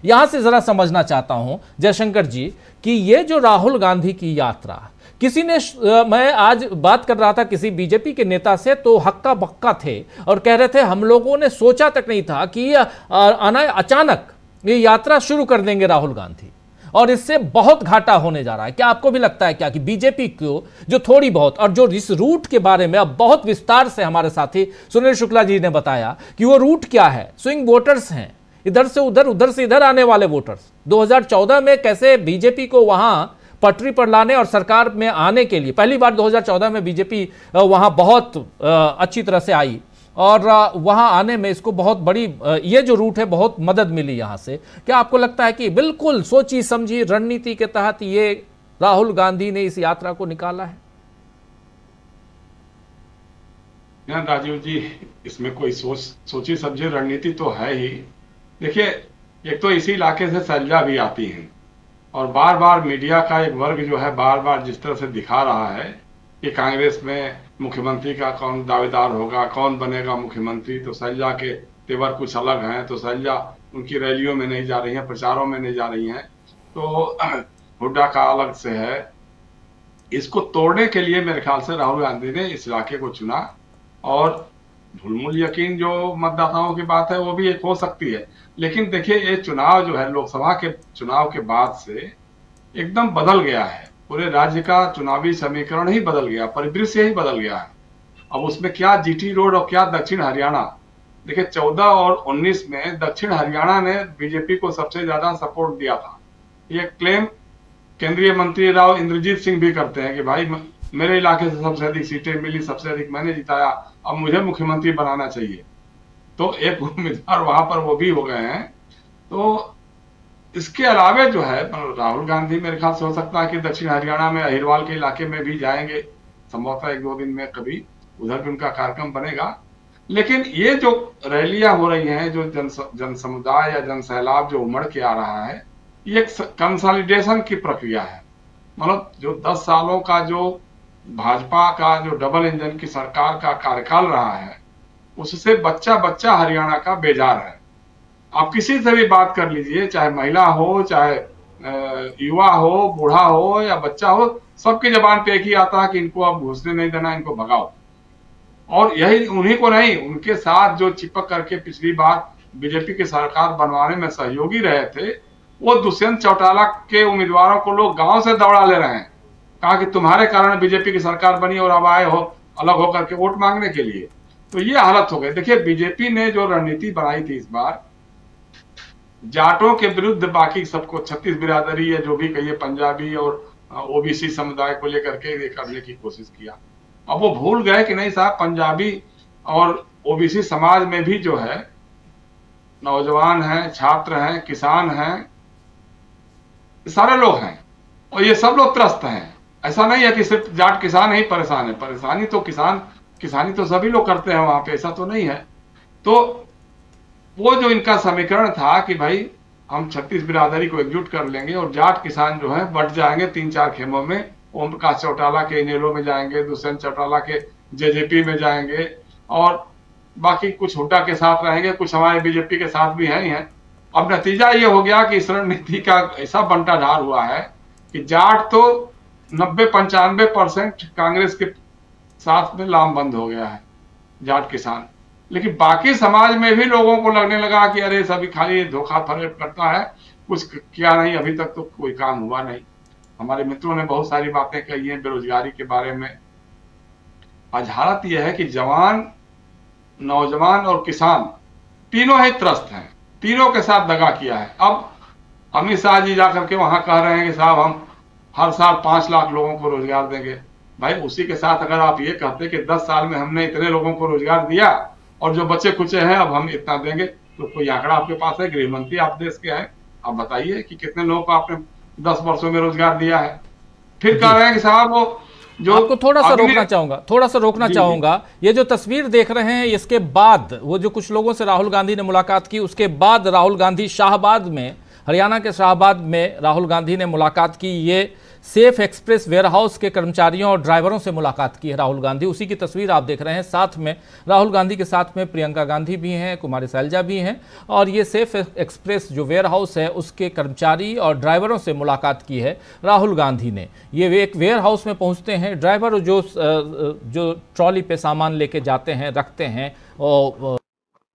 यहां से जरा समझना चाहता हूं जयशंकर जी कि ये जो राहुल गांधी की यात्रा, किसी ने, मैं आज बात कर रहा था किसी बीजेपी के नेता से, तो हक्का बक्का थे और कह रहे थे हम लोगों ने सोचा तक नहीं था कि अचानक ये यात्रा शुरू कर देंगे राहुल गांधी और इससे बहुत घाटा होने जा रहा है। क्या आपको भी लगता है क्या कि बीजेपी को जो थोड़ी बहुत, और जो इस रूट के बारे में अब बहुत विस्तार से हमारे साथी सुनील शुक्ला जी ने बताया कि वो रूट क्या है, स्विंग वोटर्स हैं, इधर से उधर, उधर से इधर आने वाले वोटर्स। 2014 में कैसे बीजेपी को वहां पटरी पर लाने और सरकार में आने के लिए पहली बार 2014 में बीजेपी वहां बहुत अच्छी तरह से आई और वहां आने में इसको बहुत बड़ी, ये जो रूट है, बहुत मदद मिली यहां से। क्या आपको लगता है कि बिल्कुल सोची समझी रणनीति के तहत ये राहुल गांधी ने इस यात्रा को निकाला है? राजीव जी, इसमें कोई सोची समझी रणनीति तो है ही। देखिए, एक तो इसी इलाके से सैलजा भी आती हैं और बार बार मीडिया का एक वर्ग जो है बार बार जिस तरह से दिखा रहा है कि कांग्रेस में मुख्यमंत्री का कौन दावेदार होगा, कौन बनेगा मुख्यमंत्री, तो सैलजा के तेवर कुछ अलग हैं। तो सैलजा उनकी रैलियों में नहीं जा रही हैं, प्रचारों में नहीं जा रही हैं, तो हुड्डा का अलग से है। इसको तोड़ने के लिए मेरे ख्याल से राहुल गांधी ने इस इलाके को चुना और ढुलमुल यकीन जो मतदाताओं की बात है वो भी एक हो सकती है। लेकिन देखिए, ये चुनाव जो है लोकसभा के चुनाव के बाद से एकदम बदल गया है। पूरे राज्य का चुनावी समीकरण ही बदल गया, परिदृश्य ही बदल गया है। अब उसमें क्या जीटी रोड और क्या दक्षिण हरियाणा। देखिए, 14 और 19 में दक्षिण हरियाणा ने बीजेपी को सबसे ज्यादा सपोर्ट दिया था। ये क्लेम केंद्रीय मंत्री राव इंद्रजीत सिंह भी करते हैं कि भाई मेरे इलाके से सबसे अधिक सीटें मिली, सबसे अधिक मैंने जिताया, अब मुझे मुख्यमंत्री बनाना चाहिए। तो एक उम्मीदवार वहां पर वो भी हो गए हैं। तो इसके अलावे जो है राहुल गांधी मेरे ख्याल से हो सकता है कि दक्षिण हरियाणा में अहिरवाल के इलाके में भी जाएंगे, संभवतः 1-2 दिन में कभी उधर भी उनका कार्यक्रम बनेगा। लेकिन ये जो रैलियां हो रही हैं, जो जन समुदाय या जन सैलाब जो उमड़ के आ रहा है, ये एक कंसोलिडेशन की प्रक्रिया है। मतलब जो 10 सालों का जो भाजपा का जो डबल इंजन की सरकार का कार्यकाल रहा है, उससे बच्चा बच्चा हरियाणा का बेजार है। आप किसी से भी बात कर लीजिए, चाहे महिला हो, चाहे युवा हो, बूढ़ा हो या बच्चा हो, सबकी जबान पे एक ही आता है कि इनको अब घुसने नहीं देना, इनको भगाओ। और यही उन्हीं को नहीं, उनके साथ जो चिपक करके पिछली बार बीजेपी की सरकार बनवाने में सहयोगी रहे थे, वो दुष्यंत चौटाला के उम्मीदवारों को लोग गांव से दौड़ा ले रहे हैं। कहा कि तुम्हारे कारण बीजेपी की सरकार बनी और अब आए हो अलग होकर के वोट मांगने के लिए। तो ये हालत हो गई। देखिए, बीजेपी ने जो रणनीति बनाई थी इस बार, जाटों के विरुद्ध बाकी सबको, छत्तीस बिरादरी या जो भी कहिए, पंजाबी और ओबीसी समुदाय को लेकर के ये करने की कोशिश किया। अब वो भूल गए कि नहीं साहब, पंजाबी और ओबीसी समाज में भी जो है नौजवान हैं, छात्र हैं, किसान हैं, सारे लोग हैं और ये सब लोग त्रस्त हैं। ऐसा नहीं है कि सिर्फ जाट किसान ही परेशान है, परेशानी तो किसानी तो सभी लोग करते हैं वहां पे, ऐसा तो नहीं है। तो वो जो इनका समीकरण था कि भाई हम छत्तीस बिरादरी को एकजुट कर लेंगे और जाट किसान जो है बट जाएंगे 3-4 खेमों में, ओम प्रकाश चौटाला के इनेलो में जाएंगे, दुष्यंत चौटाला के जेजेपी में जाएंगे और बाकी कुछ हुड्डा के साथ रहेंगे, कुछ हमारे बीजेपी के साथ भी हैं ही हैं। अब नतीजा ये हो गया कि इस रणनीति का ऐसा बंटाढार हुआ है कि जाट तो 90-95% कांग्रेस के साथ में लामबंद हो गया है, जाट किसान। लेकिन बाकी समाज में भी लोगों को लगने लगा कि अरे सभी खाली धोखा फरेब करता है, कुछ किया नहीं, अभी तक तो कोई काम हुआ नहीं। हमारे मित्रों ने बहुत सारी बातें कही हैं बेरोजगारी के बारे में। आज हालत यह है कि जवान, नौजवान और किसान तीनों ही त्रस्त हैं, तीनों के साथ दगा किया है। अब अमित शाह जी जाकर के वहां कह रहे हैं कि साहब हम हर साल 5 लाख लोगों को रोजगार देंगे। भाई उसी के साथ अगर आप ये कहते कि 10 साल में हमने इतने लोगों को रोजगार दिया और जो बच्चे कुचे हैं अब हम इतना देंगे, तो कोई आंकड़ा आपके पास है? गृह मंत्री आप देश के हैं, आप बताइए कि कितने लोगों को आपने 10 वर्षों में रोजगार दिया है। फिर कह रहे हैं कि साहब वो जो आपको थोड़ा सा रोकना चाहूंगा। ये जो तस्वीर देख रहे हैं, इसके बाद वो जो कुछ लोगों से राहुल गांधी ने मुलाकात की, उसके बाद राहुल गांधी शाहबाद में, हरियाणा के शाहबाद में राहुल गांधी ने मुलाकात की। ये सेफ एक्सप्रेस वेयरहाउस के कर्मचारियों और ड्राइवरों से मुलाकात की है राहुल गांधी। उसी की तस्वीर आप देख रहे हैं। साथ में राहुल गांधी के साथ में प्रियंका गांधी भी हैं, कुमारी शैलजा भी हैं, और ये सेफ एक्सप्रेस जो वेयरहाउस है उसके कर्मचारी और ड्राइवरों से मुलाकात की है राहुल गांधी ने। ये एक वेयरहाउस में पहुंचते हैं, ड्राइवर जो ट्रॉली पे सामान लेके जाते हैं, रखते हैं, और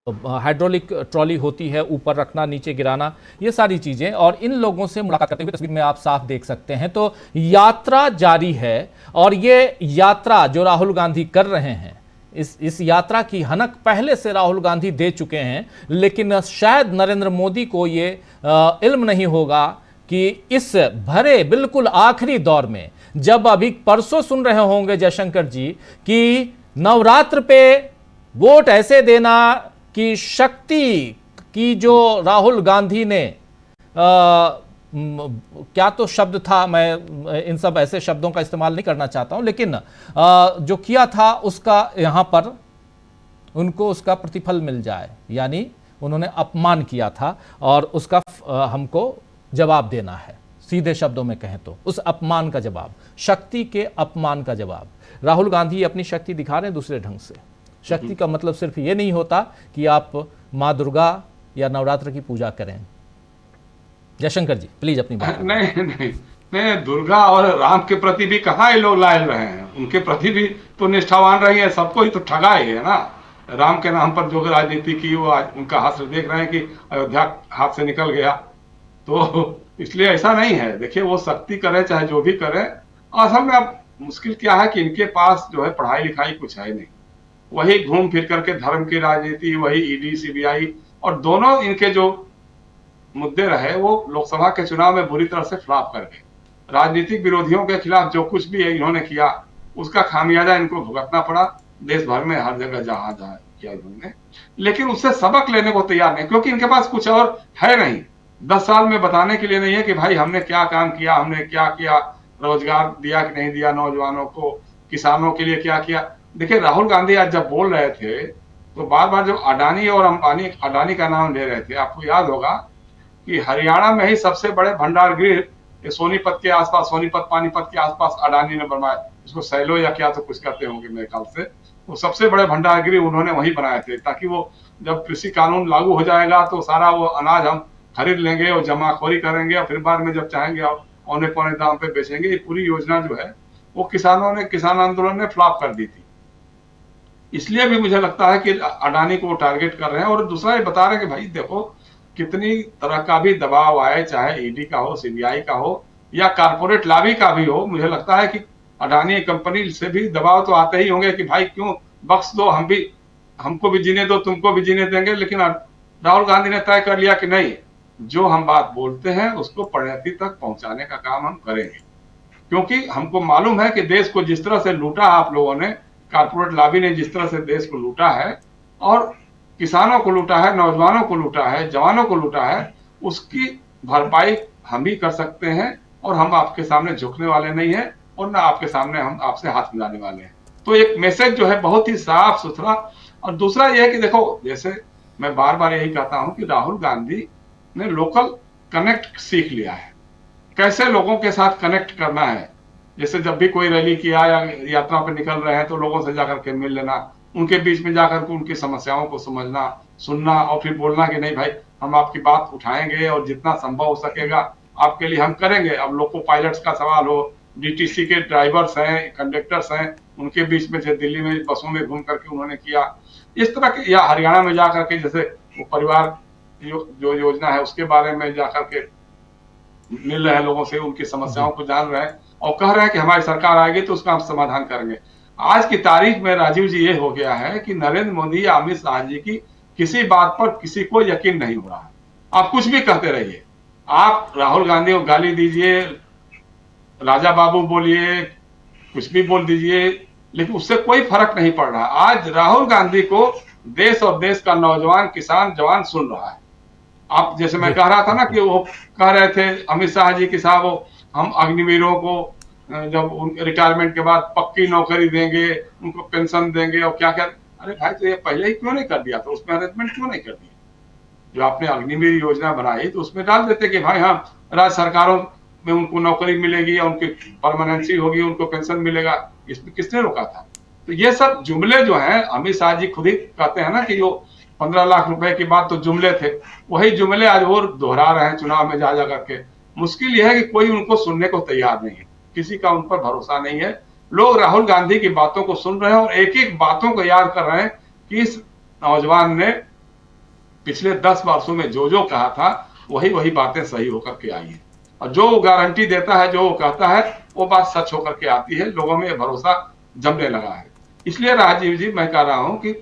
हाइड्रोलिक ट्रॉली होती है, ऊपर रखना, नीचे गिराना, ये सारी चीज़ें, और इन लोगों से मुलाकात करते हुए तस्वीर में आप साफ देख सकते हैं। तो यात्रा जारी है और ये यात्रा जो राहुल गांधी कर रहे हैं, इस यात्रा की हनक पहले से राहुल गांधी दे चुके हैं, लेकिन शायद नरेंद्र मोदी को ये इल्म नहीं होगा कि इस भरे बिल्कुल आखिरी दौर में, जब अभी परसों सुन रहे होंगे जयशंकर जी कि नवरात्र पे वोट ऐसे देना कि शक्ति की जो राहुल गांधी ने क्या तो शब्द था, मैं इन सब ऐसे शब्दों का इस्तेमाल नहीं करना चाहता हूं, लेकिन जो किया था उसका यहां पर उनको उसका प्रतिफल मिल जाए, यानी उन्होंने अपमान किया था और उसका हमको जवाब देना है। सीधे शब्दों में कहें तो उस अपमान का जवाब, शक्ति के अपमान का जवाब। राहुल गांधी अपनी शक्ति दिखा रहे हैं दूसरे ढंग से। शक्ति का मतलब सिर्फ ये नहीं होता कि आप माँ दुर्गा या नवरात्र की पूजा करें। जयशंकर जी प्लीज अपनी बात। नहीं, दुर्गा और राम के प्रति भी कहाँ ये लोग लायल रहे हैं, उनके प्रति भी तो निष्ठावान रही है, सबको ही तो ठगा है ना। राम के नाम पर जो राजनीति की वो आज उनका हाथ देख रहे हैं कि अयोध्या हाथ से निकल गया, तो इसलिए ऐसा नहीं है। देखिए वो शक्ति करे चाहे जो भी करे, असल में अब मुश्किल क्या है कि इनके पास जो है पढ़ाई लिखाई कुछ है नहीं, वही घूम फिर करके धर्म की राजनीति, वही ईडी सीबीआई, और दोनों इनके जो मुद्दे रहे वो लोकसभा के चुनाव में बुरी तरह से फ्लॉप कर गए। राजनीतिक विरोधियों के खिलाफ जो कुछ भी इन्होंने किया उसका खामियाजा इनको भुगतना पड़ा, देश भर में हर जगह जहां किया इन्होंने, लेकिन उससे सबक लेने को तैयार नहीं, क्योंकि इनके पास कुछ और है नहीं। 10 साल में बताने के लिए नहीं है कि भाई हमने क्या काम किया, हमने क्या किया, रोजगार दिया कि नहीं दिया नौजवानों को, किसानों के लिए क्या किया। देखिए राहुल गांधी आज जब बोल रहे थे तो बार बार जो अडानी और अंबानी, अडानी का नाम ले रहे थे, आपको याद होगा कि हरियाणा में ही सबसे बड़े भंडार गृह सोनीपत के आसपास, सोनीपत पानीपत के आसपास अडानी ने बनवाया, इसको सैलो या क्या तो कुछ करते होंगे मेरे ख्याल से। वो सबसे बड़े भंडार गृह उन्होंने वहीं बनाए थे, ताकि वो जब कृषि कानून लागू हो जाएगा तो सारा वो अनाज हम खरीद लेंगे और जमाखोरी करेंगे और फिर बाद में जब चाहेंगे औने पौने दाम पे बेचेंगे। ये पूरी योजना जो है वो किसान आंदोलन ने फ्लॉप कर दी थी। इसलिए भी मुझे लगता है कि अडानी को टारगेट कर रहे हैं। और दूसरा ये बता रहे हैं कि भाई देखो कितनी तरह का भी दबाव आए, चाहे ईडी का हो, सीबीआई का हो या कारपोरेट लॉबी का भी हो, मुझे लगता है कि अडानी कंपनी से भी दबाव तो आते ही होंगे कि भाई क्यों बख्श दो, हमको भी जीने दो, तुमको भी जीने देंगे। लेकिन राहुल गांधी ने तय कर लिया कि नहीं, जो हम बात बोलते हैं उसको परिणति तक पहुंचाने का काम हम करेंगे, क्योंकि हमको मालूम है कि देश को जिस तरह से लूटा आप लोगों ने, कारपोरेट लॉबी ने जिस तरह से देश को लूटा है और किसानों को लूटा है, नौजवानों को लूटा है, जवानों को लूटा है, उसकी भरपाई हम ही कर सकते हैं। और हम आपके सामने झुकने वाले नहीं है और ना आपके सामने हम आपसे हाथ मिलाने वाले हैं। तो एक मैसेज जो है बहुत ही साफ सुथरा। और दूसरा यह है कि देखो, जैसे मैं बार बार यही कहता हूं कि राहुल गांधी ने लोकल कनेक्ट सीख लिया है, कैसे लोगों के साथ कनेक्ट करना है। जैसे जब भी कोई रैली किया या यात्रा पर निकल रहे हैं तो लोगों से जाकर के मिल लेना, उनके बीच में जाकर के उनकी समस्याओं को समझना, सुनना और फिर बोलना कि नहीं भाई हम आपकी बात उठाएंगे और जितना संभव हो सकेगा आपके लिए हम करेंगे। अब लोको पायलट्स का सवाल हो, डीटीसी के ड्राइवर्स हैं, कंडक्टर्स हैं, उनके बीच में से दिल्ली में बसों में घूम करके उन्होंने किया इस तरह के, या हरियाणा में जाकर के जैसे वो परिवार जो योजना है उसके बारे में जाकर के मिल रहे हैं लोगों से, उनकी समस्याओं को जान रहे हैं और कह रहे हैं कि हमारी सरकार आएगी तो उसका हम समाधान करेंगे। आज की तारीख में राजीव जी ये हो गया है कि नरेंद्र मोदी या अमित शाह जी की किसी बात पर किसी को यकीन नहीं हो रहा है। आप कुछ भी कहते रहिए, आप राहुल गांधी को गाली दीजिए, राजा बाबू बोलिए, कुछ भी बोल दीजिए, लेकिन उससे कोई फर्क नहीं पड़ रहा। आज राहुल गांधी को देश और देश का नौजवान, किसान, जवान सुन रहा है। आप जैसे मैं कह रहा था ना कि वो कह रहे थे अमित शाह जी कि साहब वो हम अग्निवीरों को जब रिटायरमेंट के बाद पक्की नौकरी देंगे, उनको पेंशन देंगे और क्या क्या। अरे भाई तो ये पहले ही क्यों नहीं कर दिया था, उसमें अरेंजमेंट क्यों नहीं कर दिया? जो आपने अग्निवीर योजना बनाई तो उसमें डाल देते कि भाई हाँ राज्य सरकारों में उनको नौकरी मिलेगी या उनकी परमानेंसी होगी, उनको पेंशन मिलेगा। इसमें किसने रोका था? तो ये सब जुमले जो हैं, अमित शाह जी खुद ही कहते हैं ना कि जो 15 लाख रुपए की बात तो जुमले थे, वही जुमले आज वो दोहरा रहे हैं चुनाव में जा करके। मुश्किल यह है कि कोई उनको सुनने को तैयार नहीं है, किसी का उन पर भरोसा नहीं है। लोग राहुल गांधी की बातों को सुन रहे हैं और एक एक बातों को याद कर रहे हैं कि इस नौजवान ने पिछले 10 वर्षों में जो जो कहा था वही वही बातें सही होकर के आई है, और जो वो गारंटी देता है, जो वो कहता है, वो बात सच होकर के आती है। लोगों में भरोसा जमने लगा है। इसलिए राजीव जी मैं कह रहा हूं कि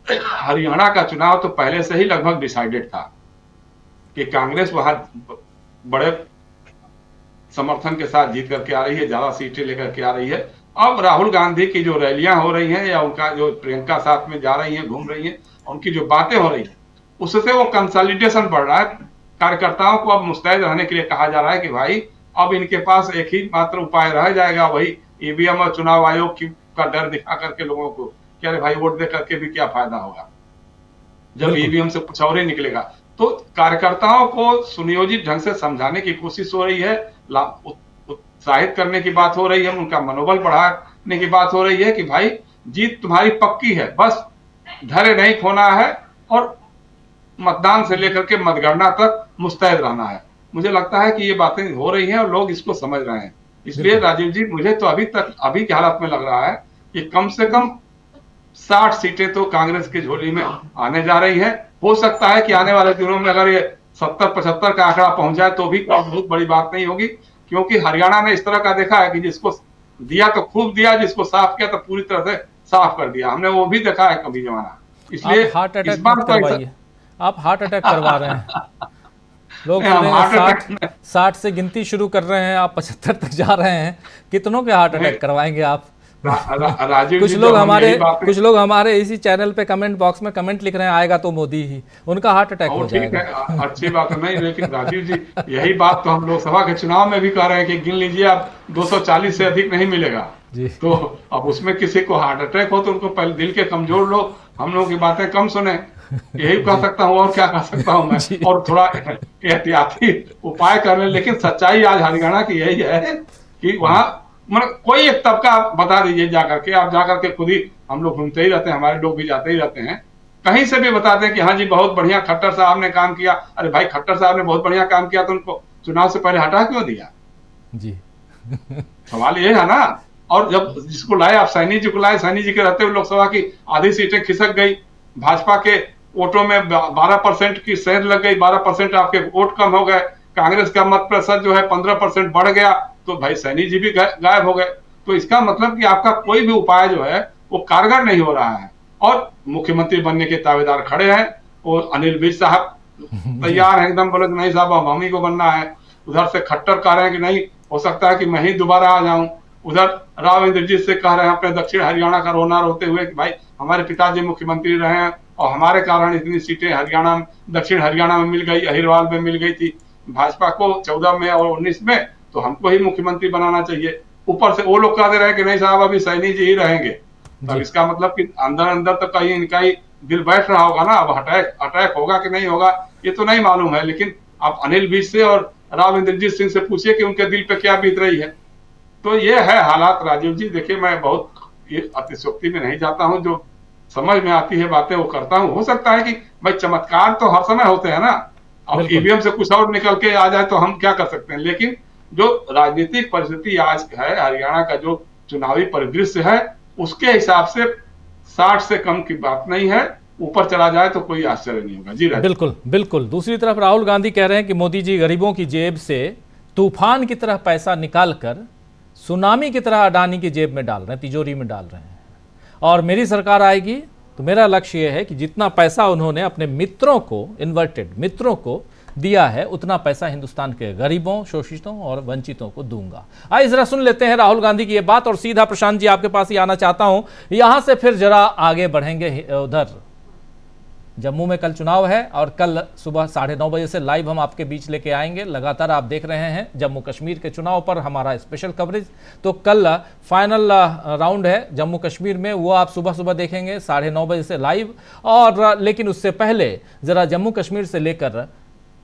हरियाणा का चुनाव तो पहले से ही लगभग डिसाइडेड था कि कांग्रेस वहां बड़े समर्थन के साथ जीत करके आ रही है, ज्यादा सीटें लेकर के आ रही है। अब राहुल गांधी की जो रैलियां हो रही हैं या उनका जो प्रियंका साथ में जा रही हैं, घूम रही हैं, उनकी जो बातें हो रही हैं, उससे वो कंसोलिडेशन बढ़ रहा है। कार्यकर्ताओं को अब मुस्तैद रहने के लिए कहा जा रहा है कि भाई अब इनके पास एक ही मात्र उपाय रह जाएगा, वही ईवीएम और चुनाव आयोग का डर दिखा करके लोगों को कि अरे भाई वोट दे करके भी क्या फायदा होगा जब ईवीएम से कुछ और ही निकलेगा। तो कार्यकर्ताओं को सुनियोजित ढंग से समझाने की कोशिश हो रही है, उत्साहित करने की बात हो रही है, उनका मनोबल बढ़ाने की बात हो रही है कि भाई जीत तुम्हारी पक्की है, बस धैर्य नहीं खोना है और मतदान से लेकर के मतगणना तक मुस्तैद रहना है। मुझे लगता है कि ये बातें हो रही हैं और लोग इसको समझ रहे हैं। इसलिए राजीव जी मुझे तो अभी की हालत में लग रहा है कि कम से कम 60 सीटें तो कांग्रेस की झोली में आने जा रही है। हो सकता है कि आने वाले दिनों में अगर ये 70-75 का आंकड़ा पहुंच जाए तो भी बहुत बड़ी बात नहीं होगी, क्योंकि हरियाणा ने इस तरह का देखा है कि जिसको दिया तो खूब दिया, जिसको साफ किया तो पूरी तरह से साफ कर दिया। हमने वो भी देखा है कभी जमाना। इसलिए हार्ट अटैक मत करवाइए, आप हार्ट अटैक करवा रहे हैं। लोग 60 से गिनती शुरू कर रहे हैं, आप 75 तक जा रहे हैं। कितनों के हार्ट अटैक करवाएंगे आप? कुछ लोग हमारे इसी चैनल पे कमेंट बॉक्स में कमेंट लिख रहे हैं आएगा तो मोदी ही, उनका हार्ट अटैक हो जाएगा। अच्छी बात नहीं, लेकिन राजीव जी यही बात तो हम लोकसभा के चुनाव में भी कह रहे हैं कि गिन लीजिए आप 240 से अधिक नहीं मिलेगा जी। तो अब उसमें किसी को हार्ट अटैक हो तो उनको पहले दिल के कमजोर लोग हम लोगों की बातें कम सुने, यही कह सकता हूँ। और क्या कह सकता हूँ मैं, और थोड़ा एहतियाती उपाय कर ले। लेकिन सच्चाई आज हरियाणा की यही है कि वहां मतलब कोई एक तबका बता दीजिए जाकर के, आप जाकर के खुद ही, हम लोग घूमते ही रहते हैं, हमारे लोग भी जाते ही रहते हैं, कहीं से भी बताते हैं कि हाँ जी बहुत बढ़िया खट्टर साहब ने काम किया। अरे भाई खट्टर साहब ने बहुत बढ़िया काम किया तो उनको चुनाव से पहले हटा क्यों दिया जी? सवाल ये है ना। और जब जिसको लाए आप सैनी जी को लाए, सैनी जी के रहते हुए लोकसभा की आधी सीटें खिसक गई, भाजपा के वोटों में 12% की सेंध लग गई, 12% आपके वोट कम हो गए, कांग्रेस का मत प्रतिशत जो है 15% बढ़ गया, तो भाई सैनी जी भी गायब हो गए। तो इसका मतलब कि आपका कोई भी उपाय जो है वो कारगर नहीं हो रहा है। और मुख्यमंत्री बनने के दावेदार खड़े हैं, और अनिल विज साहब तैयार हैं एकदम, बोले कि नहीं साहब अब हम ही को बनना है। उधर से खट्टर कह रहे हैं कि नहीं हो सकता है कि मैं ही दोबारा आ जाऊं। उधर राव इंद्रजीत से कह रहे हैं अपने दक्षिण हरियाणा का रोना रोते हुए कि भाई हमारे पिताजी मुख्यमंत्री रहे हैं और हमारे कारण इतनी सीटें हरियाणा, दक्षिण हरियाणा में मिल गई, अहिरवाल में मिल गई थी भाजपा को 14 में और 19 में, तो हमको ही मुख्यमंत्री बनाना चाहिए। ऊपर से वो लोग कह दे रहे हैं कि नहीं साहब अभी सैनी जी ही रहेंगे। तब इसका मतलब कि अंदर अंदर तो कहीं इनका ही दिल बैठ रहा होगा ना। अब अटैक होगा कि नहीं होगा ये तो नहीं मालूम है, लेकिन आप अनिल विज से और राव इंद्रजीत सिंह से पूछिए कि उनके दिल पे क्या बीत रही है। तो ये है हालात राजीव जी। देखिए मैं बहुत ये अतिशयोक्ति में नहीं जाता हूँ, जो समझ में आती है बातें वो करता हूँ। हो सकता है कि भाई चमत्कार तो हर समय होते हैं ना, अब ईवीएम से कुछ और निकल के आ जाए तो हम क्या कर सकते हैं। लेकिन जो राजनीतिक परिस्थिति आज है, हरियाणा का जो चुनावी परिदृश्य है उसके हिसाब से 60 से कम की बात नहीं है। ऊपर चला जाए तो कोई आश्चर्य नहीं होगा। जी बिल्कुल बिल्कुल। दूसरी तरफ राहुल गांधी कह रहे हैं कि मोदी जी गरीबों की जेब से तूफान की तरह पैसा निकालकर सुनामी की तरह अडानी की जेब में डाल रहे हैं, तिजोरी में डाल रहे हैं। और मेरी सरकार आएगी तो मेरा लक्ष्य यह है कि जितना पैसा उन्होंने अपने मित्रों को, इन्वर्टेड मित्रों को दिया है, उतना पैसा हिंदुस्तान के गरीबों, शोषितों और वंचितों को दूंगा। आइए जरा सुन लेते हैं राहुल गांधी की ये बात। और सीधा प्रशांत जी आपके पास ही आना चाहता हूं, यहां से फिर जरा आगे बढ़ेंगे। उधर जम्मू में कल चुनाव है और कल सुबह 9:30 बजे से लाइव हम आपके बीच लेके आएंगे। लगातार आप देख रहे हैं जम्मू कश्मीर के चुनाव पर हमारा स्पेशल कवरेज। तो कल फाइनल राउंड है जम्मू कश्मीर में, वो आप सुबह सुबह देखेंगे 9:30 बजे से लाइव। और लेकिन उससे पहले जरा जम्मू कश्मीर से लेकर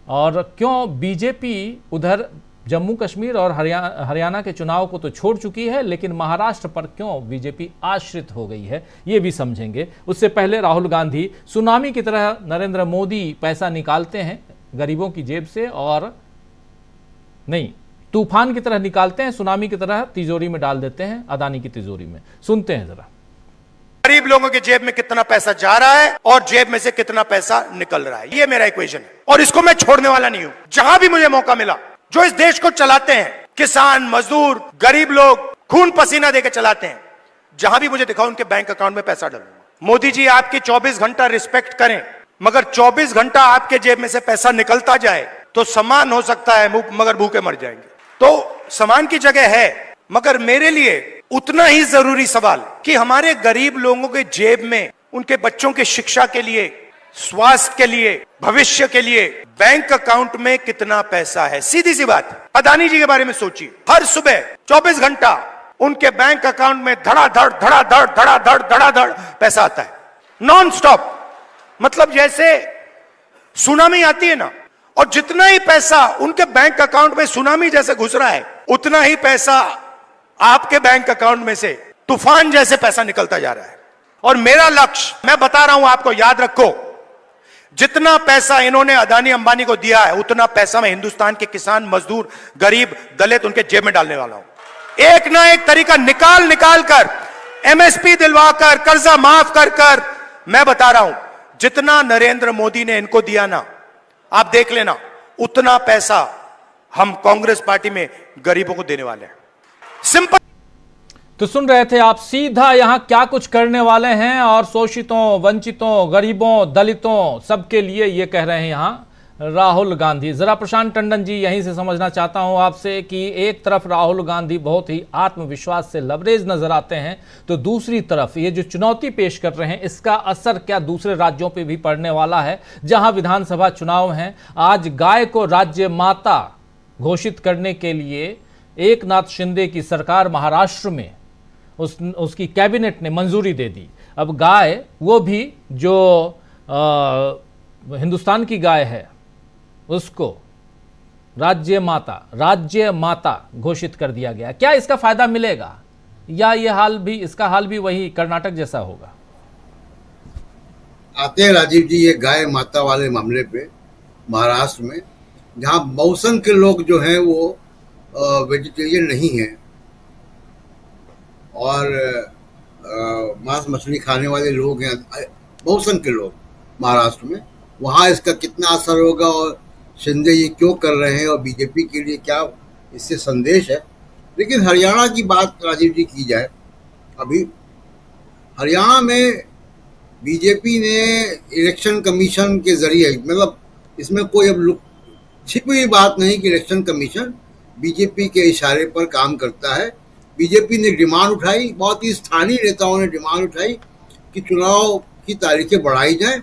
और क्यों बीजेपी उधर जम्मू कश्मीर और हरियाणा के चुनाव को तो छोड़ चुकी है, लेकिन महाराष्ट्र पर क्यों बीजेपी आश्रित हो गई है, ये भी समझेंगे। उससे पहले राहुल गांधी सुनामी की तरह नरेंद्र मोदी पैसा निकालते हैं गरीबों की जेब से, और नहीं तूफान की तरह निकालते हैं, सुनामी की तरह तिजोरी में डाल देते हैं, अदानी की तिजोरी में। सुनते हैं जरा। गरीब लोगों की जेब में कितना पैसा जा रहा है और जेब में से कितना पैसा निकल रहा है, ये मेरा इक्वेशन है और इसको मैं छोड़ने वाला नहीं हूं। जहां भी मुझे मौका मिला, जो इस देश को चलाते हैं, किसान, मजदूर, गरीब लोग खून पसीना देकर चलाते हैं, जहां भी मुझे दिखा उनके बैंक अकाउंट में पैसा डालूंगा। मोदी जी आपकी 24 घंटा रिस्पेक्ट करें, मगर 24 घंटा आपके जेब में से पैसा निकलता जाए तो सम्मान हो सकता है, मगर भूखे मर जाएंगे। तो सम्मान की जगह है, मगर मेरे लिए उतना ही जरूरी सवाल कि हमारे गरीब लोगों के जेब में उनके बच्चों की शिक्षा के लिए, स्वास्थ्य के लिए, भविष्य के लिए बैंक अकाउंट में कितना पैसा है। सीधी सी बात। अदानी जी के बारे में सोचिए, हर सुबह 24 घंटा उनके बैंक अकाउंट में धड़ाधड़ धड़ाधड़ धड़ाधड़ धड़ाधड़ पैसा आता है, नॉन स्टॉप। मतलब जैसे सुनामी आती है ना, और जितना ही पैसा उनके बैंक अकाउंट में सुनामी जैसे घुस रहा है, उतना ही पैसा आपके बैंक अकाउंट में से तूफान जैसे पैसा निकलता जा रहा है। और मेरा लक्ष्य, मैं बता रहा हूं आपको, याद रखो, जितना पैसा इन्होंने अदानी अंबानी को दिया है, उतना पैसा मैं हिंदुस्तान के किसान, मजदूर, गरीब, दलित उनके जेब में डालने वाला हूं। एक ना एक तरीका निकाल कर, एमएसपी दिलवाकर, कर्जा माफ कर मैं बता रहा हूं, जितना नरेंद्र मोदी ने इनको दिया ना, आप देख लेना, उतना पैसा हम कांग्रेस पार्टी में गरीबों को देने वाले हैं। सिंपल। तो सुन रहे थे आप सीधा यहां क्या कुछ करने वाले हैं, और शोषितों, वंचितों, गरीबों, दलितों सबके लिए ये कह रहे हैं यहां राहुल गांधी। जरा प्रशांत टंडन जी यहीं से समझना चाहता हूं आपसे कि एक तरफ राहुल गांधी बहुत ही आत्मविश्वास से लबरेज नजर आते हैं, तो दूसरी तरफ ये जो चुनौती पेश कर रहे हैं, इसका असर क्या दूसरे राज्यों पर भी पड़ने वाला है जहां विधानसभा चुनाव हैं। आज गाय को राज्य माता घोषित करने के लिए एकनाथ शिंदे की सरकार महाराष्ट्र में उसकी कैबिनेट ने मंजूरी दे दी। अब गाय, वो भी जो हिंदुस्तान की गाय है, उसको राज्य माता घोषित कर दिया गया। क्या इसका फायदा मिलेगा, या इसका हाल भी वही कर्नाटक जैसा होगा? आते हैं राजीव जी ये गाय माता वाले मामले पे महाराष्ट्र में, जहां बहुसंख्य के लोग जो हैं वो वेजिटेरियन नहीं है और मांस मछली खाने वाले लोग हैं, बहुसंख्य के लोग महाराष्ट्र में। वहाँ इसका कितना असर होगा और शिंदे ये क्यों कर रहे हैं और बीजेपी के लिए क्या इससे संदेश है। लेकिन हरियाणा की बात राजीव जी की जाए, अभी हरियाणा में बीजेपी ने इलेक्शन कमीशन के जरिए, मतलब इसमें कोई अब छिपी हुई बात नहीं कि इलेक्शन कमीशन बीजेपी के इशारे पर काम करता है। बीजेपी ने डिमांड उठाई, बहुत ही स्थानीय नेताओं ने डिमांड उठाई कि चुनाव की तारीखें बढ़ाई जाएं,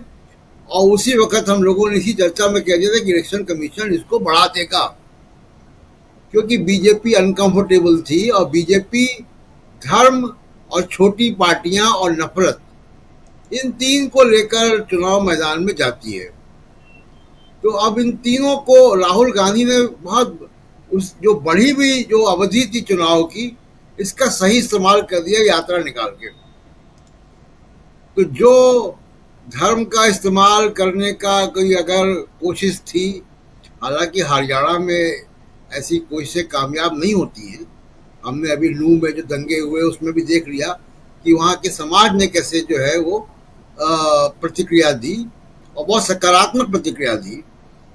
और उसी वक्त हम लोगों ने इसी चर्चा में कह दिया था कि इलेक्शन कमीशन इसको बढ़ा देगा, क्योंकि बीजेपी अनकंफर्टेबल थी और बीजेपी धर्म और छोटी पार्टियां और नफरत, इन तीन को लेकर चुनाव मैदान में जाती है। तो अब इन तीनों को राहुल गांधी ने बहुत उस जो बढ़ी हुई जो अवधि थी चुनाव की, इसका सही इस्तेमाल कर दिया यात्रा निकाल के। तो जो धर्म का इस्तेमाल करने का कोई अगर कोशिश थी, हालांकि हरियाणा में ऐसी कोशिशें कामयाब नहीं होती हैं, हमने अभी नू में जो दंगे हुए उसमें भी देख लिया कि वहाँ के समाज ने कैसे जो है वो प्रतिक्रिया दी, और बहुत सकारात्मक प्रतिक्रिया दी,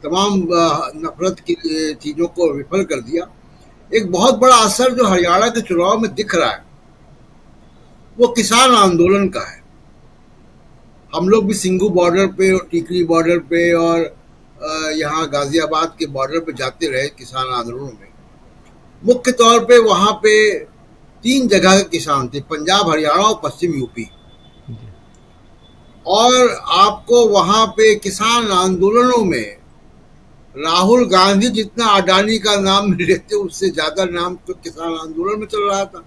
तमाम नफरत की चीज़ों को विफल कर दिया। एक बहुत बड़ा असर जो हरियाणा के चुनाव में दिख रहा है वो किसान आंदोलन का है। हम लोग भी सिंघू बॉर्डर पे और टिकरी बॉर्डर पे और यहाँ गाजियाबाद के बॉर्डर पे जाते रहे किसान आंदोलनों में। मुख्य तौर पे वहाँ पे 3 जगह के किसान थे, पंजाब, हरियाणा और पश्चिम यूपी। और आपको वहाँ पे किसान आंदोलनों में राहुल गांधी जितना अडानी का नाम लेते उससे ज्यादा नाम तो किसान आंदोलन में चल रहा था,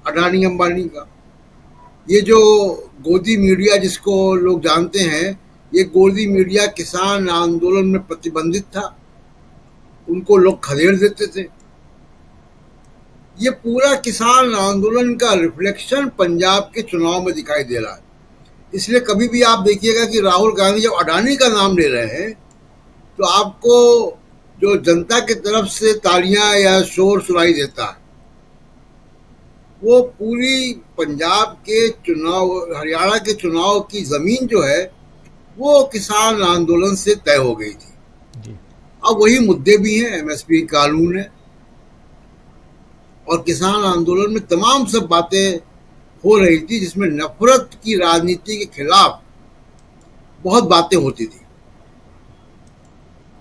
अडानी अंबानी का। ये जो गोदी मीडिया जिसको लोग जानते हैं, ये गोदी मीडिया किसान आंदोलन में प्रतिबंधित था, उनको लोग खदेड़ देते थे। ये पूरा किसान आंदोलन का रिफ्लेक्शन पंजाब के चुनाव में दिखाई दे रहा है। इसलिए कभी भी आप देखिएगा कि राहुल गांधी जब अडानी का नाम ले रहे हैं तो आपको जो जनता की तरफ से तालियां या शोर सुनाई देता है, वो पूरी पंजाब के चुनाव, हरियाणा के चुनाव की जमीन जो है वो किसान आंदोलन से तय हो गई थी। अब वही मुद्दे भी हैं, एमएसपी कानून है, और किसान आंदोलन में तमाम सब बातें हो रही थी जिसमें नफरत की राजनीति के खिलाफ बहुत बातें होती थी।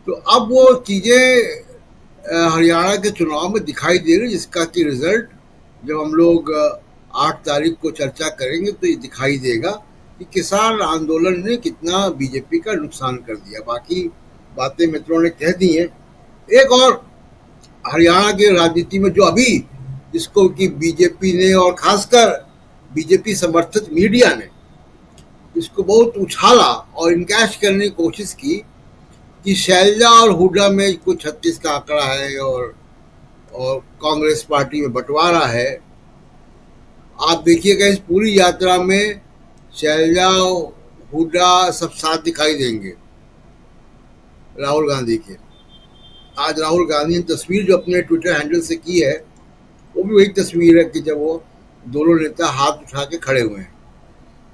तो अब वो चीजें हरियाणा के चुनाव में दिखाई दे रही, जिसका कि रिजल्ट जब हम लोग 8 तारीख को चर्चा करेंगे तो ये दिखाई देगा कि किसान आंदोलन ने कितना बीजेपी का नुकसान कर दिया। बाकी बातें मित्रों ने कह दी हैं। एक और हरियाणा की राजनीति में जो अभी जिसको कि बीजेपी ने और खासकर बीजेपी समर्थित मीडिया ने इसको बहुत उछाला और इनकैश करने की कोशिश की कि शैलजा और हुड्डा में कुछ 36 का आंकड़ा है और कांग्रेस पार्टी में बंटवारा है। आप देखिएगा इस पूरी यात्रा में शैलजा, हुड्डा सब साथ दिखाई देंगे राहुल गांधी के। आज राहुल गांधी ने तस्वीर जो अपने ट्विटर हैंडल से की है वो भी वही तस्वीर है कि जब वो दोनों नेता हाथ उठा के खड़े हुए हैं।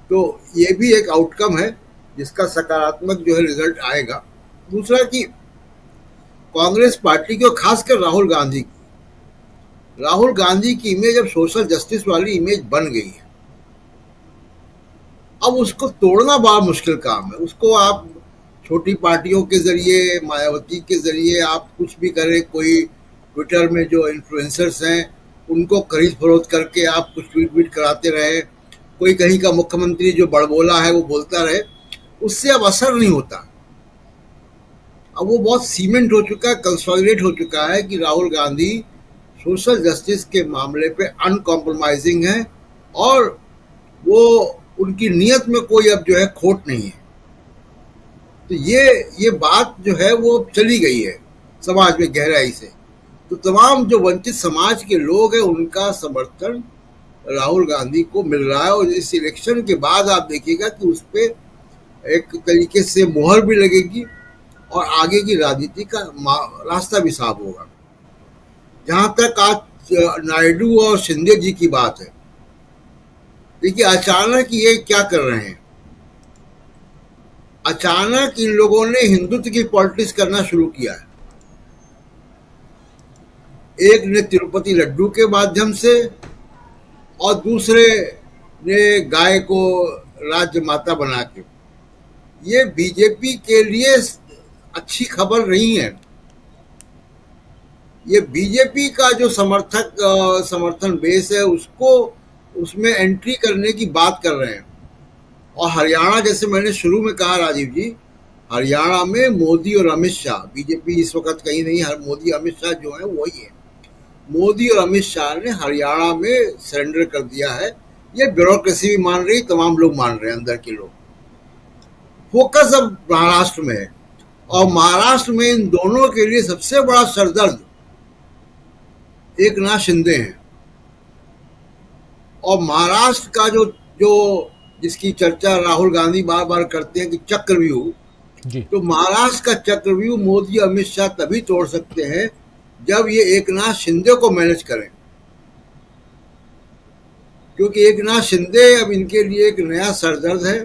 तो ये भी एक आउटकम है जिसका सकारात्मक जो है रिजल्ट आएगा। दूसरा कि कांग्रेस पार्टी की और खासकर राहुल गांधी की इमेज अब सोशल जस्टिस वाली इमेज बन गई है। अब उसको तोड़ना बड़ा मुश्किल काम है। उसको आप छोटी पार्टियों के जरिए, मायावती के जरिए आप कुछ भी करें, कोई ट्विटर में जो इन्फ्लुएंसर्स हैं उनको खरीद फरोख्त करके आप कुछ ट्वीट कराते रहे, कोई कहीं का मुख्यमंत्री जो बड़बोला है वो बोलता रहे, उससे अब असर नहीं होता। अब वो बहुत सीमेंट हो चुका है, कंसोलिडेट हो चुका है कि राहुल गांधी सोशल जस्टिस के मामले पे अनकॉम्प्रोमाइजिंग है और वो उनकी नीयत में कोई अब जो है खोट नहीं है। तो ये बात जो है वो चली गई है समाज में गहराई से। तो तमाम जो वंचित समाज के लोग हैं उनका समर्थन राहुल गांधी को मिल रहा है और इस इलेक्शन के बाद आप देखिएगा कि उस पर एक तरीके से मोहर भी लगेगी और आगे की राजनीति का रास्ता भी साफ होगा। जहां तक आज नायडू और शिंदे जी की बात है, देखिए अचानक ये क्या कर रहे हैं, अचानक इन लोगों ने हिंदुत्व की पॉलिटिक्स करना शुरू किया है। एक ने तिरुपति लड्डू के माध्यम से और दूसरे ने गाय को राज्य माता बना के। ये बीजेपी के लिए अच्छी खबर नहीं है। ये बीजेपी का जो समर्थन बेस है उसको उसमें एंट्री करने की बात कर रहे हैं। और हरियाणा, जैसे मैंने शुरू में कहा राजीव जी, हरियाणा में मोदी और अमित शाह, बीजेपी इस वक्त कहीं नहीं, हर मोदी अमित शाह जो है वही है। मोदी और अमित शाह ने हरियाणा में सरेंडर कर दिया है। ये ब्यूरोक्रेसी भी मान रही, तमाम लोग मान रहे हैं, अंदर के लोग। फोकस अब महाराष्ट्र में है, और महाराष्ट्र में इन दोनों के लिए सबसे बड़ा सरदर्द एकनाथ शिंदे हैं। और महाराष्ट्र का जो जो जिसकी चर्चा राहुल गांधी बार बार करते हैं कि चक्रव्यूह, तो महाराष्ट्र का चक्रव्यूह मोदी अमित शाह तभी तोड़ सकते हैं जब ये एकनाथ शिंदे को मैनेज करें, क्योंकि एकनाथ शिंदे अब इनके लिए एक नया सरदर्द है।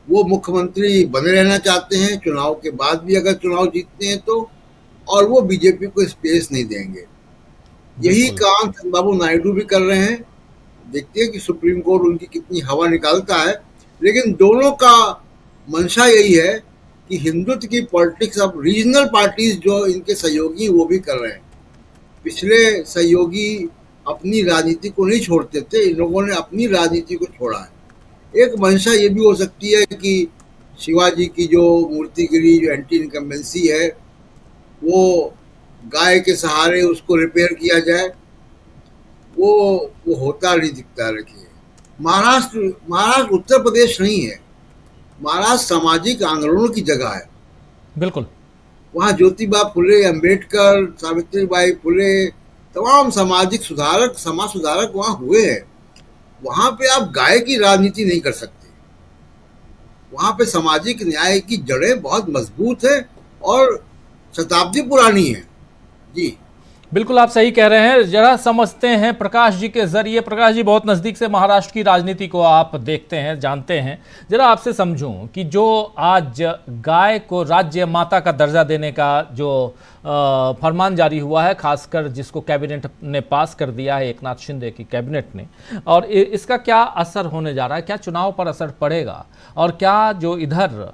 वो मुख्यमंत्री बने रहना चाहते हैं चुनाव के बाद भी, अगर चुनाव जीतते हैं तो, और वो बीजेपी को स्पेस नहीं देंगे। यही काम चंद्रबाबू नायडू भी कर रहे हैं। देखते हैं कि सुप्रीम कोर्ट उनकी कितनी हवा निकालता है, लेकिन दोनों का मंशा यही है कि हिंदुत्व की पॉलिटिक्स अब रीजनल पार्टीज जो इनके सहयोगी वो भी कर रहे हैं। पिछले सहयोगी अपनी राजनीति को नहीं छोड़ते थे, इन लोगों ने अपनी राजनीति को छोड़ा है। एक मंशा ये भी हो सकती है कि शिवाजी की जो मूर्तिगिरी, जो एंटी इनकम्बेंसी है, वो गाय के सहारे उसको रिपेयर किया जाए। वो होता नहीं दिखता। रखिए, महाराष्ट्र उत्तर प्रदेश नहीं है। महाराष्ट्र सामाजिक आंदोलनों की जगह है। बिल्कुल, वहाँ ज्योतिबा फुले, अंबेडकर, सावित्रीबाई फुले, तमाम सामाजिक सुधारक, समाज सुधारक वहाँ हुए हैं। वहाँ पे आप गाय की राजनीति नहीं कर सकते। वहाँ पे सामाजिक न्याय की जड़ें बहुत मजबूत है और शताब्दी पुरानी है। जी बिल्कुल, आप सही कह रहे हैं। जरा समझते हैं प्रकाश जी के जरिए। प्रकाश जी, बहुत नज़दीक से महाराष्ट्र की राजनीति को आप देखते हैं, जानते हैं। जरा आपसे समझूं कि जो आज गाय को राज्य माता का दर्जा देने का जो फरमान जारी हुआ है, खासकर जिसको कैबिनेट ने पास कर दिया है, एकनाथ शिंदे की कैबिनेट ने, और इसका क्या असर होने जा रहा है? क्या चुनाव पर असर पड़ेगा? और क्या जो इधर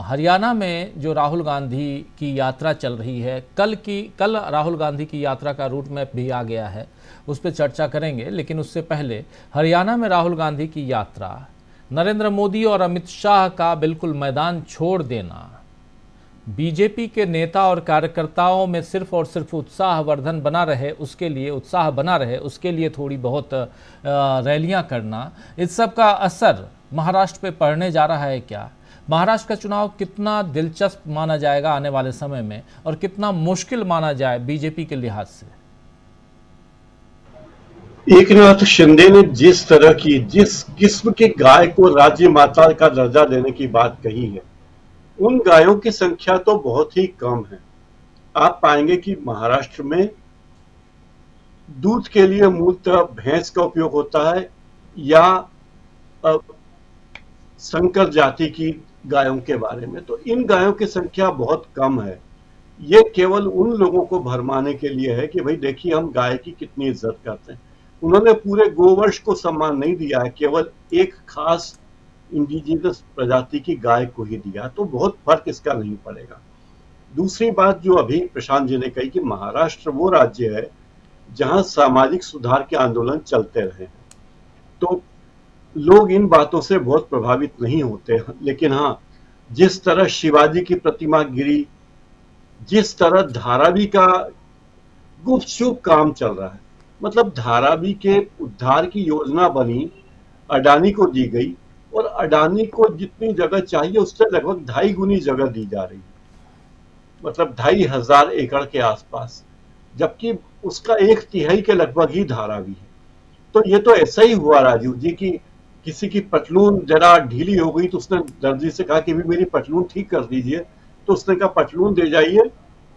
हरियाणा में जो राहुल गांधी की यात्रा चल रही है, कल राहुल गांधी की यात्रा का रूट मैप भी आ गया है, उस पर चर्चा करेंगे। लेकिन उससे पहले हरियाणा में राहुल गांधी की यात्रा, नरेंद्र मोदी और अमित शाह का बिल्कुल मैदान छोड़ देना, बीजेपी के नेता और कार्यकर्ताओं में सिर्फ और सिर्फ उत्साहवर्धन बना रहे, उसके लिए उत्साह बना रहे, उसके लिए थोड़ी बहुत रैलियां करना, इस सब का असर महाराष्ट्र पे पड़ने जा रहा है क्या? महाराष्ट्र का चुनाव कितना दिलचस्प माना जाएगा आने वाले समय में, और कितना मुश्किल माना जाए बीजेपी के लिहाज से? एकनाथ शिंदे ने जिस तरह की, जिस किस्म के गाय को राज्य माता का दर्जा देने की बात कही है, उन गायों की संख्या तो बहुत ही कम है। आप पाएंगे कि महाराष्ट्र में दूध के लिए मूलतः भैंस का उपयोग होता है या संकर जाति की गायों के बारे में। तो इन गायों की संख्या बहुत कम है। ये केवल उन लोगों को भरमाने के लिए है कि भाई देखिए हम गाय की कितनी इज्जत करते हैं। उन्होंने पूरे गोवंश को सम्मान नहीं दिया है, केवल एक खास इंडिजिनस प्रजाति की गाय को ही दिया। तो बहुत फर्क इसका नहीं पड़ेगा। दूसरी बात जो अभी प्रशांत जी ने कही कि महाराष्ट्र वो राज्य है जहां सामाजिक सुधार के आंदोलन चलते रहे, तो लोग इन बातों से बहुत प्रभावित नहीं होते। लेकिन हाँ, जिस तरह शिवाजी की प्रतिमा गिरी, जिस तरह धारावी का गुपचुप काम चल रहा है, मतलब धारावी के उद्धार की योजना बनी, अडानी को दी गई, और अडानी को जितनी जगह चाहिए उससे लगभग 2.5 गुनी जगह दी जा रही है, मतलब 2,500 एकड़ के आसपास, जबकि उसका 1/3 के लगभग ही धारावी है। तो ये तो ऐसा ही हुआ राजीव जी की किसी की पटलून जरा ढीली हो गई तो उसने दर्जी से कहा कि भी मेरी पटलून ठीक कर दीजिए। तो उसने कहा पटलून दे जाइए,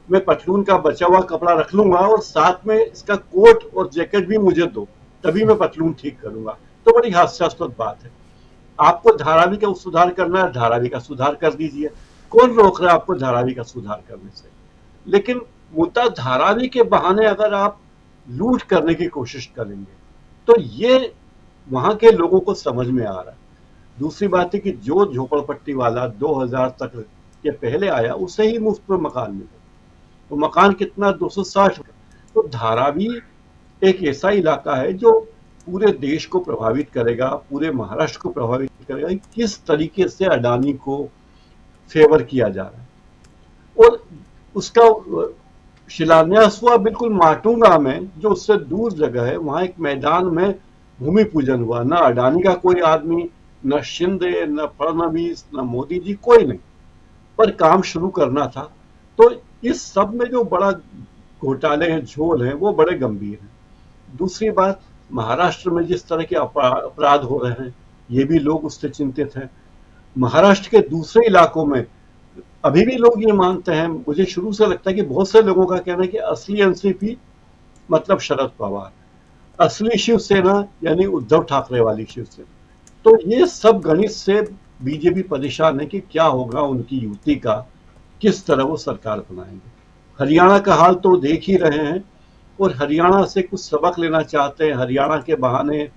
मैं पटलून का बचा हुआ कपड़ा रख लूंगा और साथ में इसका कोट और जैकेट भी मुझे दो, तभी मैं पटलून ठीक करूंगा। तो बड़ी हास्यास्पद बात है। आपको धारावी का सुधार करना है, धारावी का सुधार कर दीजिए, कौन रोक रहा है आपको धारावी का सुधार करने से? लेकिन मुद्दा धारावी के बहाने अगर आप लूट करने की कोशिश करेंगे तो ये वहां के लोगों को समझ में आ रहा है। दूसरी बात है कि जो झोपड़पट्टी वाला 2000 तक के पहले आया उसे ही मुफ्त में मकान मिला। तो मकान कितना, 260। तो धारावी एक ऐसा इलाका है जो पूरे देश को प्रभावित करेगा, पूरे महाराष्ट्र को प्रभावित करेगा। किस तरीके से अडानी को फेवर किया जा रहा है। और उसका शिलान्यास हुआ बिल्कुल माटुंगा में, जो उससे दूर जगह है। वहां एक मैदान में भूमि पूजन हुआ। ना अडानी का कोई आदमी, न शिंदे, न फडणवीस, न मोदी जी, कोई नहीं, पर काम शुरू करना था। तो इस सब में जो बड़ा घोटाले हैं, झोल हैं, वो बड़े गंभीर हैं। दूसरी बात, महाराष्ट्र में जिस तरह के अपराध हो रहे हैं, ये भी लोग उससे चिंतित हैं। महाराष्ट्र के दूसरे इलाकों में अभी भी लोग ये मानते हैं, मुझे शुरू से लगता है कि बहुत से लोगों का कहना है कि असली एनसीपी मतलब शरद पवार, असली शिवसेना यानी उद्धव ठाकरे वाली शिवसेना। तो ये सब गणित से बीजेपी परेशान है कि क्या होगा उनकी युति का, किस तरह वो सरकार बनाएंगे। हरियाणा का हाल तो देख ही रहे हैं, और हरियाणा से कुछ सबक लेना चाहते हैं। हरियाणा के बहाने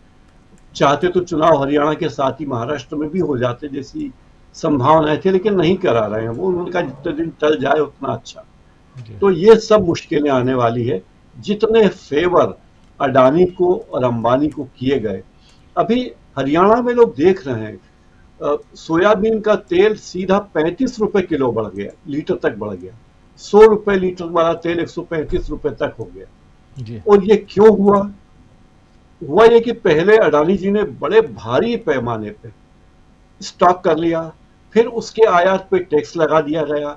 चाहते तो चुनाव हरियाणा के साथ ही महाराष्ट्र में भी हो जाते जैसी संभावनाएं थी, लेकिन नहीं करा रहे हैं वो। उनका जितने दिन टल जाए उतना अच्छा। तो ये सब मुश्किलें आने वाली है। जितने फेवर अडानी को और अंबानी को किए गए, अभी हरियाणा में लोग देख रहे हैं, सोयाबीन का तेल सीधा 35 रुपए किलो बढ़ गया, लीटर तक बढ़ गया। 100 रुपए लीटर वाला तेल 135 रुपए तक हो गया जी। और ये क्यों हुआ ये कि पहले अडानी जी ने बड़े भारी पैमाने पे स्टॉक कर लिया, फिर उसके आयात पे टैक्स लगा दिया गया,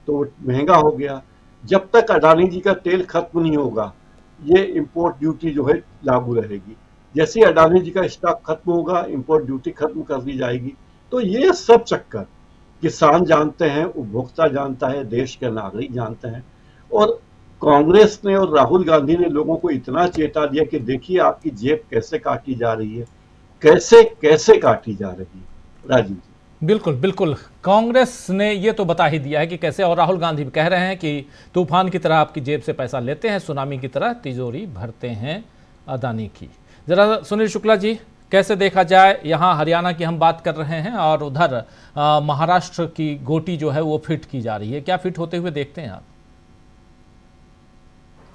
तो महंगा हो गया। जब तक अडानी जी का तेल खत्म नहीं होगा, ये इंपोर्ट ड्यूटी जो है लागू रहेगी। जैसे अडानी जी का स्टॉक खत्म होगा, इंपोर्ट ड्यूटी खत्म कर दी जाएगी। तो ये सब चक्कर किसान जानते हैं, उपभोक्ता जानता है, देश के नागरिक जानते हैं। और कांग्रेस ने और राहुल गांधी ने लोगों को इतना चेता दिया कि देखिए आपकी जेब कैसे काटी जा रही है, कैसे कैसे काटी जा रही है। राजीव जी, बिल्कुल बिल्कुल, कांग्रेस ने ये तो बता ही दिया है कि कैसे, और राहुल गांधी भी कह रहे हैं कि तूफान की तरह आपकी जेब से पैसा लेते हैं, सुनामी की तरह तिजोरी भरते हैं अडानी की। जरा सुनील शुक्ला जी, कैसे देखा जाए, यहाँ हरियाणा की हम बात कर रहे हैं और उधर महाराष्ट्र की गोटी जो है वो फिट की जा रही है, क्या फिट होते हुए देखते हैं आप?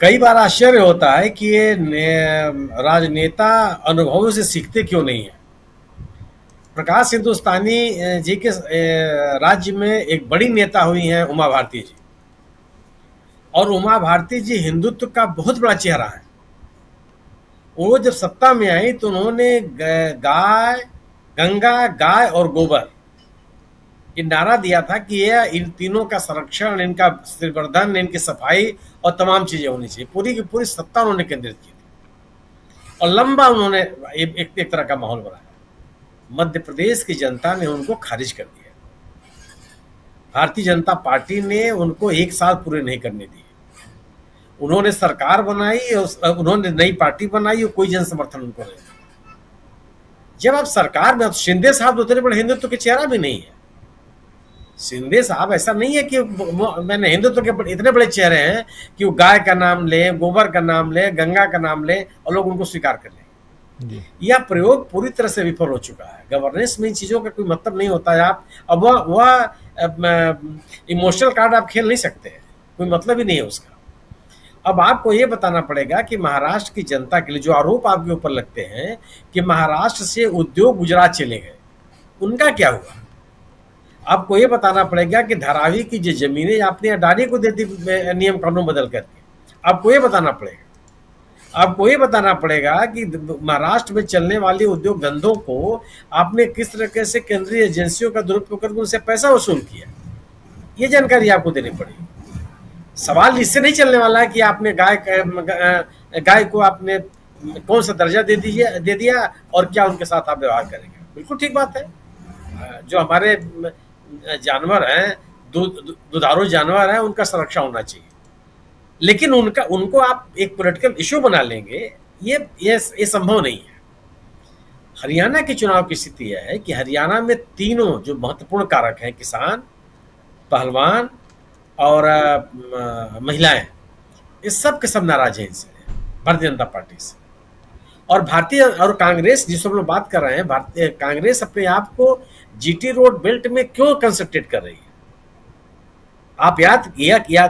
कई बार आश्चर्य होता है कि ये राजनेता अनुभवों से सीखते क्यों नहीं है। प्रकाश हिंदुस्तानी जी के राज्य में एक बड़ी नेता हुई हैं उमा भारती जी, और उमा भारती जी हिंदुत्व का बहुत बड़ा चेहरा है। वो जब सत्ता में आई तो उन्होंने गाय, गंगा, गाय और गोबर ये नारा दिया था कि ये इन तीनों का संरक्षण, इनका संवर्धन, इनकी सफाई और तमाम चीजें होनी चाहिए। पूरी की पूरी सत्ता उन्होंने केंद्रित की थी और लंबा उन्होंने एक तरह का माहौल बनाया। मध्य प्रदेश की जनता ने उनको खारिज कर दिया। भारतीय जनता पार्टी ने उनको 1 साल पूरे नहीं करने दिए। उन्होंने सरकार बनाई, उन्होंने नई पार्टी बनाई और कोई जन समर्थन उनको नहीं। जब आप सरकार में, अब शिंदे साहब उतने बड़े हिंदुत्व के चेहरा भी नहीं है। शिंदे साहब ऐसा नहीं है कि मैंने हिंदुत्व के इतने बड़े चेहरे हैं कि वो गाय का नाम ले, गोबर का नाम ले, गंगा का नाम ले और लोग उनको स्वीकार कर लें। यह प्रयोग पूरी तरह से विफल हो चुका है। गवर्नेंस में इन चीजों का कोई मतलब नहीं होता है। आप अब वह इमोशनल कार्ड आप खेल नहीं सकते हैं, कोई मतलब ही नहीं है उसका। अब आपको ये बताना पड़ेगा कि महाराष्ट्र की जनता के लिए जो आरोप आपके ऊपर लगते हैं कि महाराष्ट्र से उद्योग गुजरात चले गए, उनका क्या हुआ। आपको ये बताना पड़ेगा कि धारावी की जो जमीनें आपने अडानी को दे दी नियम कानून बदल करके। आपको ये बताना पड़ेगा। आपको ये बताना पड़ेगा कि महाराष्ट्र में चलने वाले उद्योग धंधों को आपने किस तरीके से केंद्रीय एजेंसियों का दुरुपयोग करके उनसे पैसा वसूल किया, ये जानकारी आपको देनी पड़ेगी। सवाल इससे नहीं चलने वाला है कि आपने गाय को आपने कौन सा दर्जा दे दिया और क्या उनके साथ आप व्यवहार करेंगे। बिल्कुल ठीक बात है, जो हमारे जानवर हैं, दुधारू जानवर हैं, उनका संरक्षण होना चाहिए। लेकिन उनको आप एक पॉलिटिकल इशू बना लेंगे, ये संभव नहीं है। हरियाणा के चुनाव की स्थिति यह है कि हरियाणा में तीनों जो महत्वपूर्ण कारक हैं, किसान, पहलवान और महिलाएं, इस सब के सब नाराज हैं इनसे, भारतीय जनता पार्टी से। और भारतीय और कांग्रेस, जिस हम लोग बात कर रहे हैं, भारतीय कांग्रेस अपने आप को जीटी रोड बेल्ट में क्यों कंसंट्रेट कर रही है। आप याद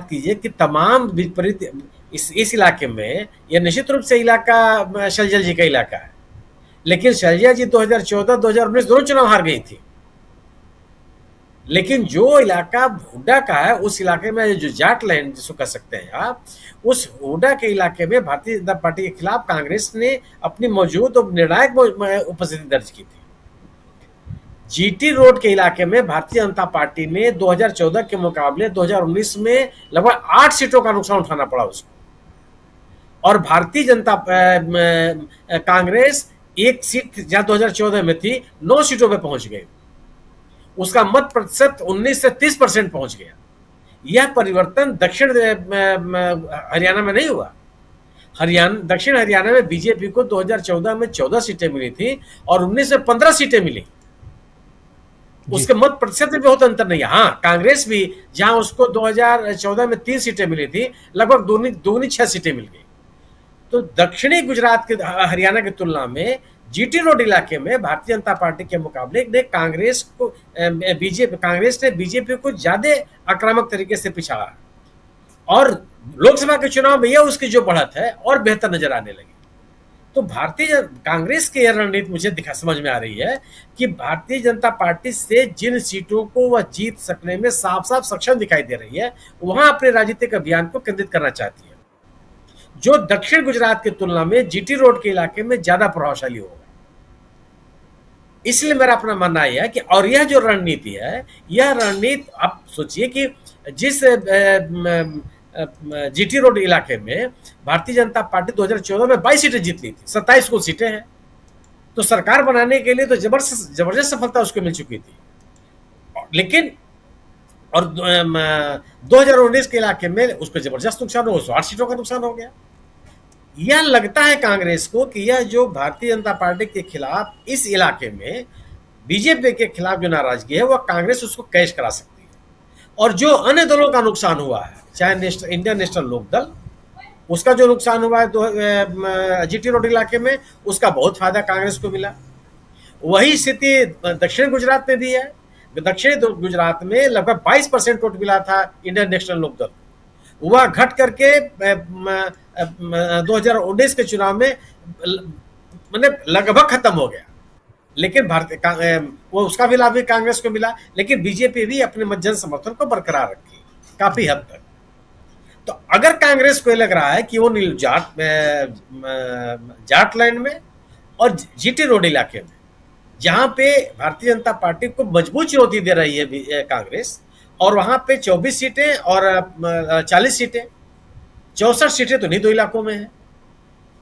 कीजिए कि तमाम विपरीत इस इलाके में, यह निश्चित रूप से इलाका शैलजा जी का इलाका है, लेकिन शैलजा जी 2014-2019 दोनों चुनाव हार गई थी। लेकिन जो इलाका हुड्डा का है, उस इलाके में जो जाट लैंड जिसको कह सकते हैं आप, उस हुड्डा के इलाके में भारतीय जनता पार्टी के खिलाफ कांग्रेस ने अपनी मौजूद और निर्णायक उपस्थिति दर्ज की थी। जीटी रोड के इलाके में भारतीय जनता पार्टी ने 2014 के मुकाबले 2019 में लगभग 8 सीटों का नुकसान उठाना पड़ा उसको, और भारतीय जनता कांग्रेस एक सीट जहां 2014 में थी 9 सीटों पे पहुंच गई। उसका मत प्रतिशत 19 से 30% पहुंच गया। यह परिवर्तन दक्षिण हरियाणा में नहीं हुआ। दक्षिण हरियाणा में बीजेपी को 2014 में 14 सीटें मिली थी और 19 में 15 सीटें मिली। उसके मत प्रतिशत में बहुत अंतर नहीं है। हाँ, कांग्रेस भी जहां उसको 2014 में 3 सीटें मिली थी, लगभग दूनी 6 सीटें मिल गई। तो दक्षिणी गुजरात के हरियाणा की तुलना में जीटी रोड इलाके में भारतीय जनता पार्टी के मुकाबले ने कांग्रेस ने बीजेपी को ज्यादा आक्रामक तरीके से पिछाड़ा, और लोकसभा के चुनाव में यह उसकी जो बढ़त है और बेहतर नजर आने लगी। तो कांग्रेस की यह रणनीति मुझे समझ में आ रही है कि भारतीय जनता पार्टी से जिन सीटों को वह जीत सकने में साफ साफ सक्षम दिखाई दे रही है, वहां अपने राजनीतिक अभियान को केंद्रित करना चाहती है, जो दक्षिण गुजरात की तुलना में जीटी रोड के इलाके में ज्यादा प्रभावशाली होगा। इसलिए मेरा अपना मानना यह है कि, और यह जो रणनीति है, यह रणनीति आप सोचिए कि जिस जीटी रोड इलाके में भारतीय जनता पार्टी 2014 में 22 सीटें जीत ली थी, 27 कुल सीटें हैं, तो सरकार बनाने के लिए तो जबरदस्त सफलता उसको मिल चुकी थी। लेकिन और 2019 के इलाके में उसको जबरदस्त नुकसान हो, 8 सीटों का नुकसान हो गया। यह लगता है कांग्रेस को कि यह जो भारतीय जनता पार्टी के खिलाफ इस इलाके में बीजेपी के खिलाफ जो नाराजगी है, वह कांग्रेस उसको कैश करा सकती है। और जो अन्य दलों का नुकसान हुआ है, चाहे इंडियन नेशनल लोकदल, उसका जो नुकसान हुआ है जीटी रोड इलाके में, उसका बहुत फायदा कांग्रेस को मिला। वही स्थिति दक्षिण गुजरात में भी है। दक्षिण गुजरात में लगभग 22% वोट मिला था इंडियन नेशनल लोकदल, वह घट करके 2019 के चुनाव में लगभग खत्म हो गया। लेकिन वो उसका भी लाभ भी कांग्रेस को मिला, लेकिन बीजेपी भी अपने जन समर्थन को बरकरार रखी काफी हद तक। तो अगर कांग्रेस को लग रहा है कि वो जाट लैंड में और जीटी रोड इलाके में, जहां पे भारतीय जनता पार्टी को मजबूत चुनौती दे रही है कांग्रेस, और वहां पे 24 सीटें और 40 सीटें, 64 सीटें तो नहीं दो इलाकों में है,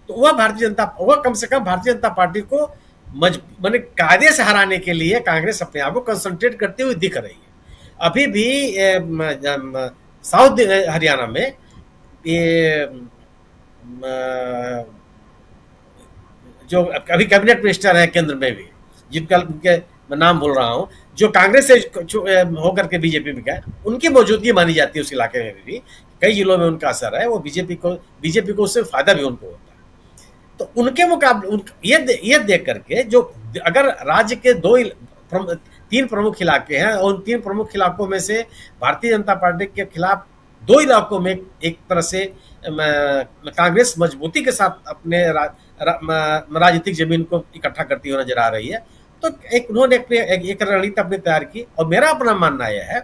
तो वह कम से कम भारतीय जनता पार्टी को माने कायदे से हराने के लिए कांग्रेस अपने आप को कंसंट्रेट करती हुई दिख रही है। अभी भी साउथ हरियाणा में जो अभी कैबिनेट मिनिस्टर है केंद्र में भी, जिनका मैं नाम भूल रहा हूं, जो कांग्रेस से होकर के बीजेपी में गए, उनकी मौजूदगी मानी जाती है उस इलाके में भी। कई जिलों में उनका असर है, वो बीजेपी को उससे फायदा भी उनको होता है। तो उनके मुकाबले ये देख करके, जो अगर राज्य के 3 प्रमुख इलाके हैं, और उन 3 प्रमुख इलाकों में से भारतीय जनता पार्टी के खिलाफ 2 इलाकों में एक तरह से कांग्रेस मजबूती के साथ अपने राजनीतिक जमीन को इकट्ठा करती हुई नजर आ रही है, तो उन्होंने एक रणनीति अपनी तैयार की। और मेरा अपना मानना यह है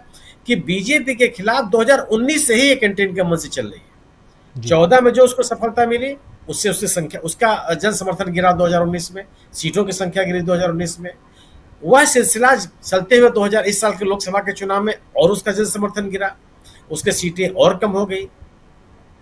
कि बीजेपी के खिलाफ 2019 से ही एक एंटी इनकम से चल रही है। 14 में जो उसको सफलता मिली, उसकी संख्या, उसका जन समर्थन गिरा 2019 में, सीटों की संख्या गिरी 2019 में। वह सिलसिला चलते हुए इस साल के लोकसभा के चुनाव में और उसका जन समर्थन गिरा, उसके सीटें और कम हो गई।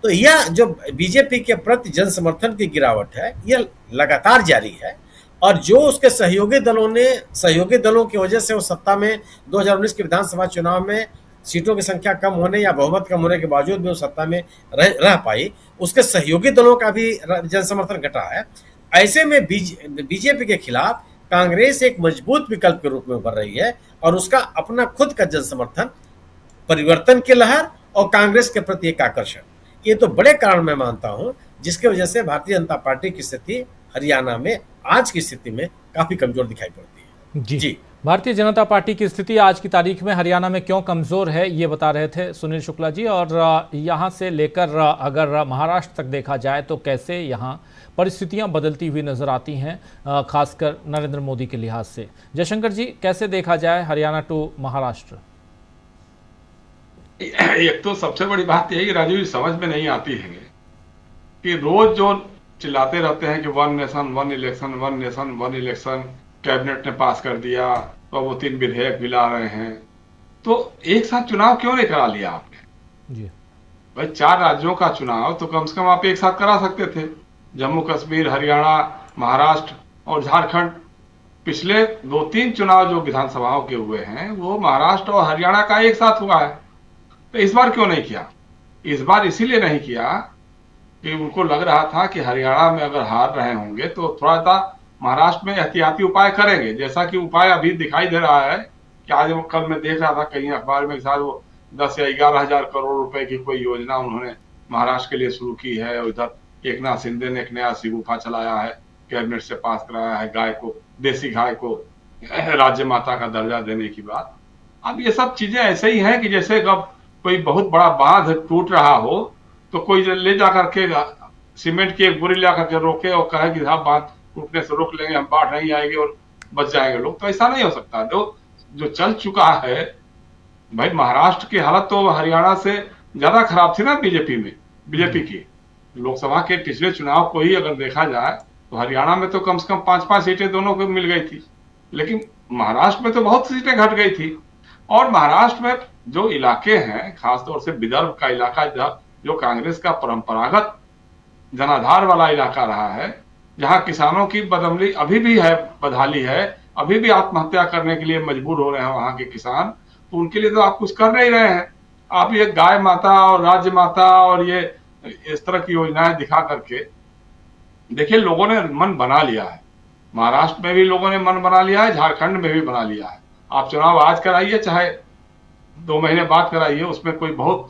तो यह जो बीजेपी के प्रति जन समर्थन की गिरावट है, यह लगातार जारी है। और जो उसके सहयोगी दलों की वजह से वो सत्ता में 2019 के विधानसभा चुनाव में सीटों की संख्या कम होने या बहुमत कम होने के बावजूद भी वो सत्ता में रह पाई, उसके सहयोगी दलों का भी जन समर्थन घटा है। ऐसे में बीजेपी के खिलाफ कांग्रेस एक मजबूत विकल्प के रूप में उभर रही है, और उसका अपना खुद का जन समर्थन, परिवर्तन की लहर और कांग्रेस के प्रति एक आकर्षण, ये तो बड़े कारण मैं मानता हूं, जिसकी वजह से भारतीय जनता पार्टी की स्थिति हरियाणा में आज की स्थिति में काफी कमजोर दिखाई पड़ती है। जी भारतीय जनता पार्टी की स्थिति आज की तारीख में हरियाणा में क्यों कमजोर है, ये बता रहे थे सुनील शुक्ला जी। और यहाँ से लेकर अगर महाराष्ट्र तक देखा जाए तो कैसे यहाँ परिस्थितियां बदलती हुई नजर आती हैं, खासकर नरेंद्र मोदी के लिहाज से। जयशंकर जी, कैसे देखा जाए हरियाणा टू महाराष्ट्र? एक तो सबसे बड़ी बात यही राजीव जी समझ में नहीं आती है कि रोज जो चिल्लाते रहते हैं कि one nation one election, one nation one election, cabinet ने पास कर दिया तो वो 3 विधेयक भी ला रहे हैं, तो एक साथ चुनाव क्यों नहीं करा लिया आपने जी? भाई 4 राज्यों का चुनाव तो कम से कम आप एक साथ करा सकते थे। जम्मू कश्मीर, हरियाणा, महाराष्ट्र और झारखंड, पिछले 2-3 चुनाव जो विधानसभाओं के हुए हैं वो महाराष्ट्र और हरियाणा का एक साथ हुआ है। तो इस बार क्यों नहीं किया? इस बार इसीलिए नहीं किया कि उनको लग रहा था कि हरियाणा में अगर हार रहे होंगे तो थोड़ा सा महाराष्ट्र में एहतियाती उपाय करेंगे, जैसा कि उपाय अभी दिखाई दे रहा है कि आज कल मैं देख रहा था कहीं अखबार में शायद वो 10 या 11 हजार करोड़ रुपए की कोई योजना उन्होंने महाराष्ट्र के लिए शुरू की है। और इधर एकनाथ शिंदे ने एक नया शिगुफा चलाया है, कैबिनेट से पास कराया है गाय को, देसी गाय को राज्य माता का दर्जा देने की बात। अब ये सब चीजें ऐसे ही हैं कि जैसे अब कोई बहुत बड़ा बांध टूट रहा हो तो कोई ले जा करके सीमेंट की एक बोरी ला करके रोके और कहे कि हाँ बांध टूटने से रोक लेंगे, हम बाढ़ नहीं आएगी और बच जाएंगे लोग, तो ऐसा नहीं हो सकता। जो चल चुका है भाई, महाराष्ट्र की हालत तो हरियाणा से ज्यादा खराब थी ना बीजेपी की। लोकसभा के पिछले चुनाव को ही अगर देखा जाए तो हरियाणा में तो कम से कम 5-5 सीटें दोनों को मिल गई थी, लेकिन महाराष्ट्र में तो बहुत सीटें घट गई थी। और महाराष्ट्र में जो इलाके हैं, खासतौर से विदर्भ का इलाका जो कांग्रेस का परंपरागत जनाधार वाला इलाका रहा है, जहां किसानों की बदअमली अभी भी है, बदहाली है, अभी भी आत्महत्या करने के लिए मजबूर हो रहे हैं वहां के किसान, तो उनके लिए तो आप कुछ कर नहीं रहे हैं। आप ये गाय माता और राज्य माता और ये इस तरह की योजनाएं दिखा करके, देखिए लोगों ने मन बना लिया है, महाराष्ट्र में भी लोगों ने मन बना लिया है, झारखंड में भी बना लिया है। आप चुनाव आज कराइए चाहे 2 महीने बाद कराइए, उसमें कोई बहुत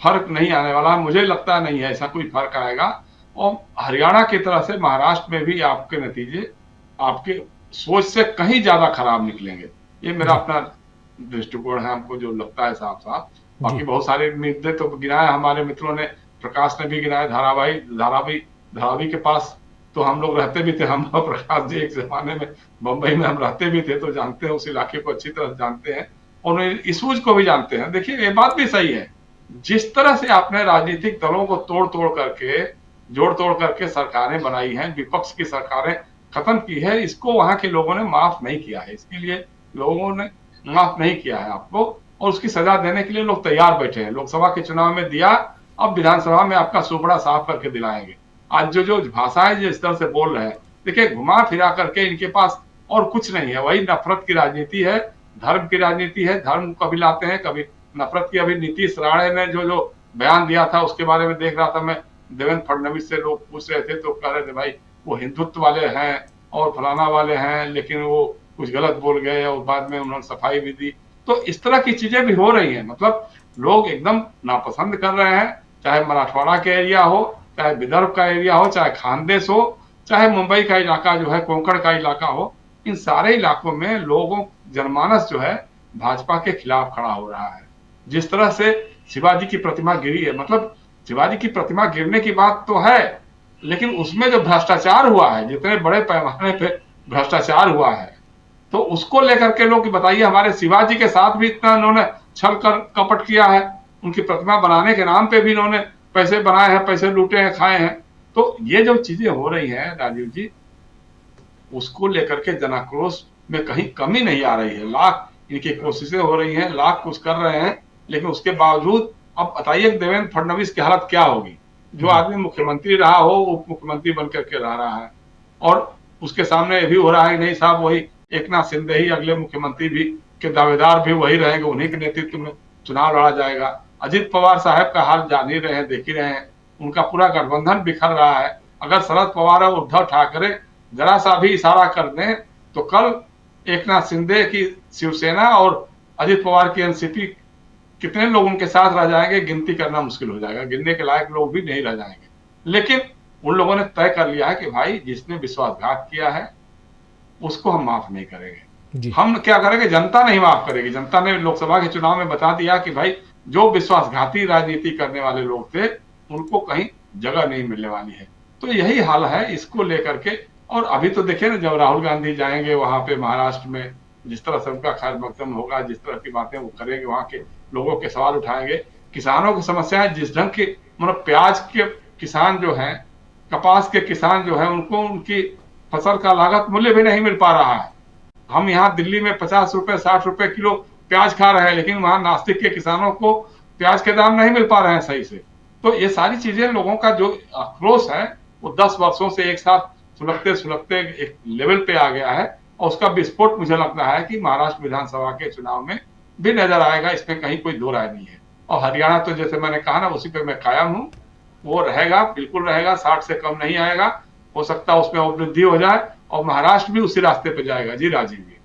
फर्क नहीं आने वाला है, मुझे लगता नहीं है ऐसा कोई फर्क आएगा। और हरियाणा की तरह से महाराष्ट्र में भी आपके नतीजे आपके सोच से कहीं ज्यादा खराब निकलेंगे, ये मेरा अपना दृष्टिकोण है, हमको जो लगता है साफ साफ। बाकी बहुत सारे मुद्दे तो गिनाए हमारे मित्रों ने, प्रकाश ने भी गिनाए, धारावी के पास तो हम लोग रहते भी थे, हम प्रकाश जी एक जमाने में बंबई में हम रहते भी थे, तो जानते हैं उस इलाके को अच्छी तरह जानते हैं और इशूज को भी जानते हैं। देखिए ये बात भी सही है, जिस तरह से आपने राजनीतिक दलों को जोड़ तोड़ करके सरकारें बनाई हैं, विपक्ष की सरकारें खत्म की है, इसको वहां के लोगों ने माफ नहीं किया है। इसके लिए लोगों ने माफ नहीं किया है आपको, और उसकी सजा देने के लिए लोग तैयार बैठे हैं। लोकसभा के चुनाव में दिया, अब विधानसभा में आपका सुपड़ा साफ करके दिलाएंगे। आज जो भाषाएं जो इस तरह से बोल रहे हैं, देखिए घुमा फिरा करके इनके पास और कुछ नहीं है, वही नफरत की राजनीति है, धर्म की राजनीति है। धर्म कभी लाते हैं, कभी नफरत की। अभी नीतीश राणे ने जो बयान दिया था उसके बारे में देख रहा था मैं, देवेंद्र फडणवीस से लोग पूछ रहे थे तो कह रहे थे भाई वो हिंदुत्व वाले हैं और फलाना वाले हैं, लेकिन वो कुछ गलत बोल गए और बाद में उन्होंने सफाई भी दी। तो इस तरह की चीजें भी हो रही हैं, मतलब लोग एकदम नापसंद कर रहे हैं, चाहे मराठवाड़ा के एरिया हो, चाहे विदर्भ का एरिया हो, चाहे खानदेश हो, चाहे मुंबई का इलाका जो है, कोंकण का इलाका हो, इन सारे इलाकों में लोगों जनमानस जो है भाजपा के खिलाफ खड़ा हो रहा है। जिस तरह से शिवाजी की प्रतिमा गिरी है, मतलब शिवाजी की प्रतिमा गिरने की बात तो है, लेकिन उसमें जो भ्रष्टाचार हुआ है, जितने बड़े पैमाने पे भ्रष्टाचार हुआ है, तो उसको लेकर के लोग बताइए, हमारे शिवाजी के साथ भी इतना इन्होंने छल कर कपट किया है, उनकी प्रतिमा बनाने के नाम पे भी इन्होंने पैसे बनाए हैं, पैसे लूटे हैं, खाए हैं। तो ये जो चीजें हो रही हैं राजीव जी, उसको लेकर के जनाक्रोश में कहीं कमी नहीं आ रही है। लाख इनकी कोशिशें हो रही हैं, लाख कुछ कर रहे हैं, लेकिन उसके बावजूद अब बताइए देवेंद्र फडणवीस की हालत क्या होगी। जो आदमी मुख्यमंत्री रहा हो, उप मुख्यमंत्री बन करके रह रहा है, और उसके सामने भी हो रहा है नहीं साहब वही एकनाथ शिंदे ही अगले मुख्यमंत्री भी के दावेदार भी वही रहेंगे, उन्हीं के नेतृत्व में चुनाव लड़ा जाएगा। अजित पवार साहब का हाल जान ही रहे हैं, देख ही रहे हैं, उनका पूरा गठबंधन बिखर रहा है। अगर शरद पवार और उद्धव ठाकरे जरा सा भी इशारा कर दें तो कल एकनाथ शिंदे की शिवसेना और अजित पवार की एनसीपी कितने लोग उनके साथ रह जाएंगे, गिनती करना मुश्किल हो जाएगा, गिनने के लायक लोग भी नहीं रह जाएंगे। लेकिन उन लोगों ने तय कर लिया है कि भाई जिसने विश्वासघात किया है उसको हम माफ नहीं करेंगे। जी। हम क्या करेंगे, जनता नहीं माफ करेगी। जनता ने लोकसभा के चुनाव में बता दिया कि भाई जो विश्वासघाती राजनीति करने वाले लोग थे उनको कहीं जगह नहीं मिलने वाली है। तो यही हाल है इसको लेकर के। और अभी तो देखिए ना, जब राहुल गांधी जाएंगे वहां पे महाराष्ट्र में, जिस तरह से उनका खैर मकदम होगा, जिस तरह की बातें वो करेंगे, वहां के लोगों के सवाल उठाएंगे, किसानों की समस्याएं, जिस ढंग की मतलब प्याज के किसान जो हैं, कपास के किसान जो हैं, उनको उनकी फसल का लागत मूल्य भी नहीं मिल पा रहा है। हम यहाँ दिल्ली में 50 रुपए 60 रुपए किलो प्याज खा रहे हैं, लेकिन वहां नासिक के किसानों को प्याज के दाम नहीं मिल पा रहे हैं सही से। तो ये सारी चीजें, लोगों का जो आक्रोश है वो 10 वर्षों से एक साथ सुलगते सुलगते एक लेवल पे आ गया है, और उसका विस्फोट मुझे लगता है कि महाराष्ट्र विधानसभा के चुनाव में भी नजर आएगा। इसमें कहीं कोई दो राय नहीं है। और हरियाणा तो जैसे मैंने कहा ना, उसी पे मैं कायम हूँ, वो रहेगा, बिल्कुल रहेगा, 60 से कम नहीं आएगा। हो सकता है उसमें और वृद्धि हो जाए, और महाराष्ट्र भी उसी रास्ते पे जाएगा। जी राजीव जी,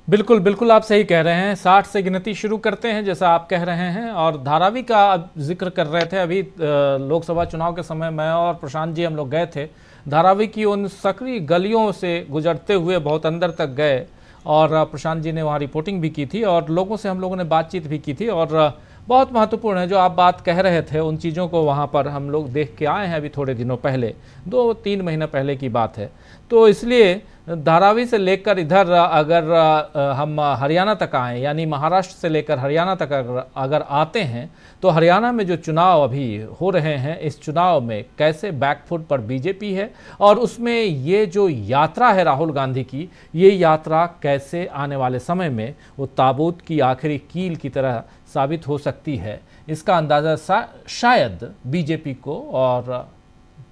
बिल्कुल बिल्कुल आप सही कह रहे हैं। 60 से गिनती शुरू करते हैं जैसा आप कह रहे हैं। और धारावी का जिक्र कर रहे थे अभी, लोकसभा चुनाव के समय मैं और प्रशांत जी हम लोग गए थे धारावी की उन सकरी गलियों से गुजरते हुए बहुत अंदर तक गए, और प्रशांत जी ने वहाँ रिपोर्टिंग भी की थी और लोगों से हम लोगों ने बातचीत भी की थी। और बहुत महत्वपूर्ण है जो आप बात कह रहे थे, उन चीज़ों को वहाँ पर हम लोग देख के आए हैं अभी थोड़े दिनों पहले, 2-3 महीने पहले की बात है। तो इसलिए धारावी से लेकर इधर अगर हम हरियाणा तक आएँ, यानी महाराष्ट्र से लेकर हरियाणा तक अगर आते हैं, तो हरियाणा में जो चुनाव अभी हो रहे हैं, इस चुनाव में कैसे बैकफुट पर बीजेपी है, और उसमें ये जो यात्रा है राहुल गांधी की, ये यात्रा कैसे आने वाले समय में वो ताबूत की आखिरी कील की तरह साबित हो सकती है, इसका अंदाज़ा शायद बीजेपी को और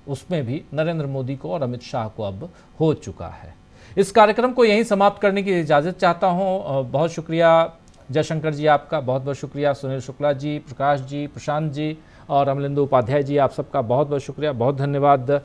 उसमें भी नरेंद्र मोदी को और अमित शाह को अब हो चुका है। इस कार्यक्रम को यहीं समाप्त करने की इजाज़त चाहता हूं। बहुत शुक्रिया जयशंकर जी आपका, बहुत बहुत शुक्रिया सुनील शुक्ला जी, प्रकाश जी, प्रशांत जी और अमलेंदु उपाध्याय जी, आप सबका बहुत बहुत शुक्रिया, बहुत धन्यवाद।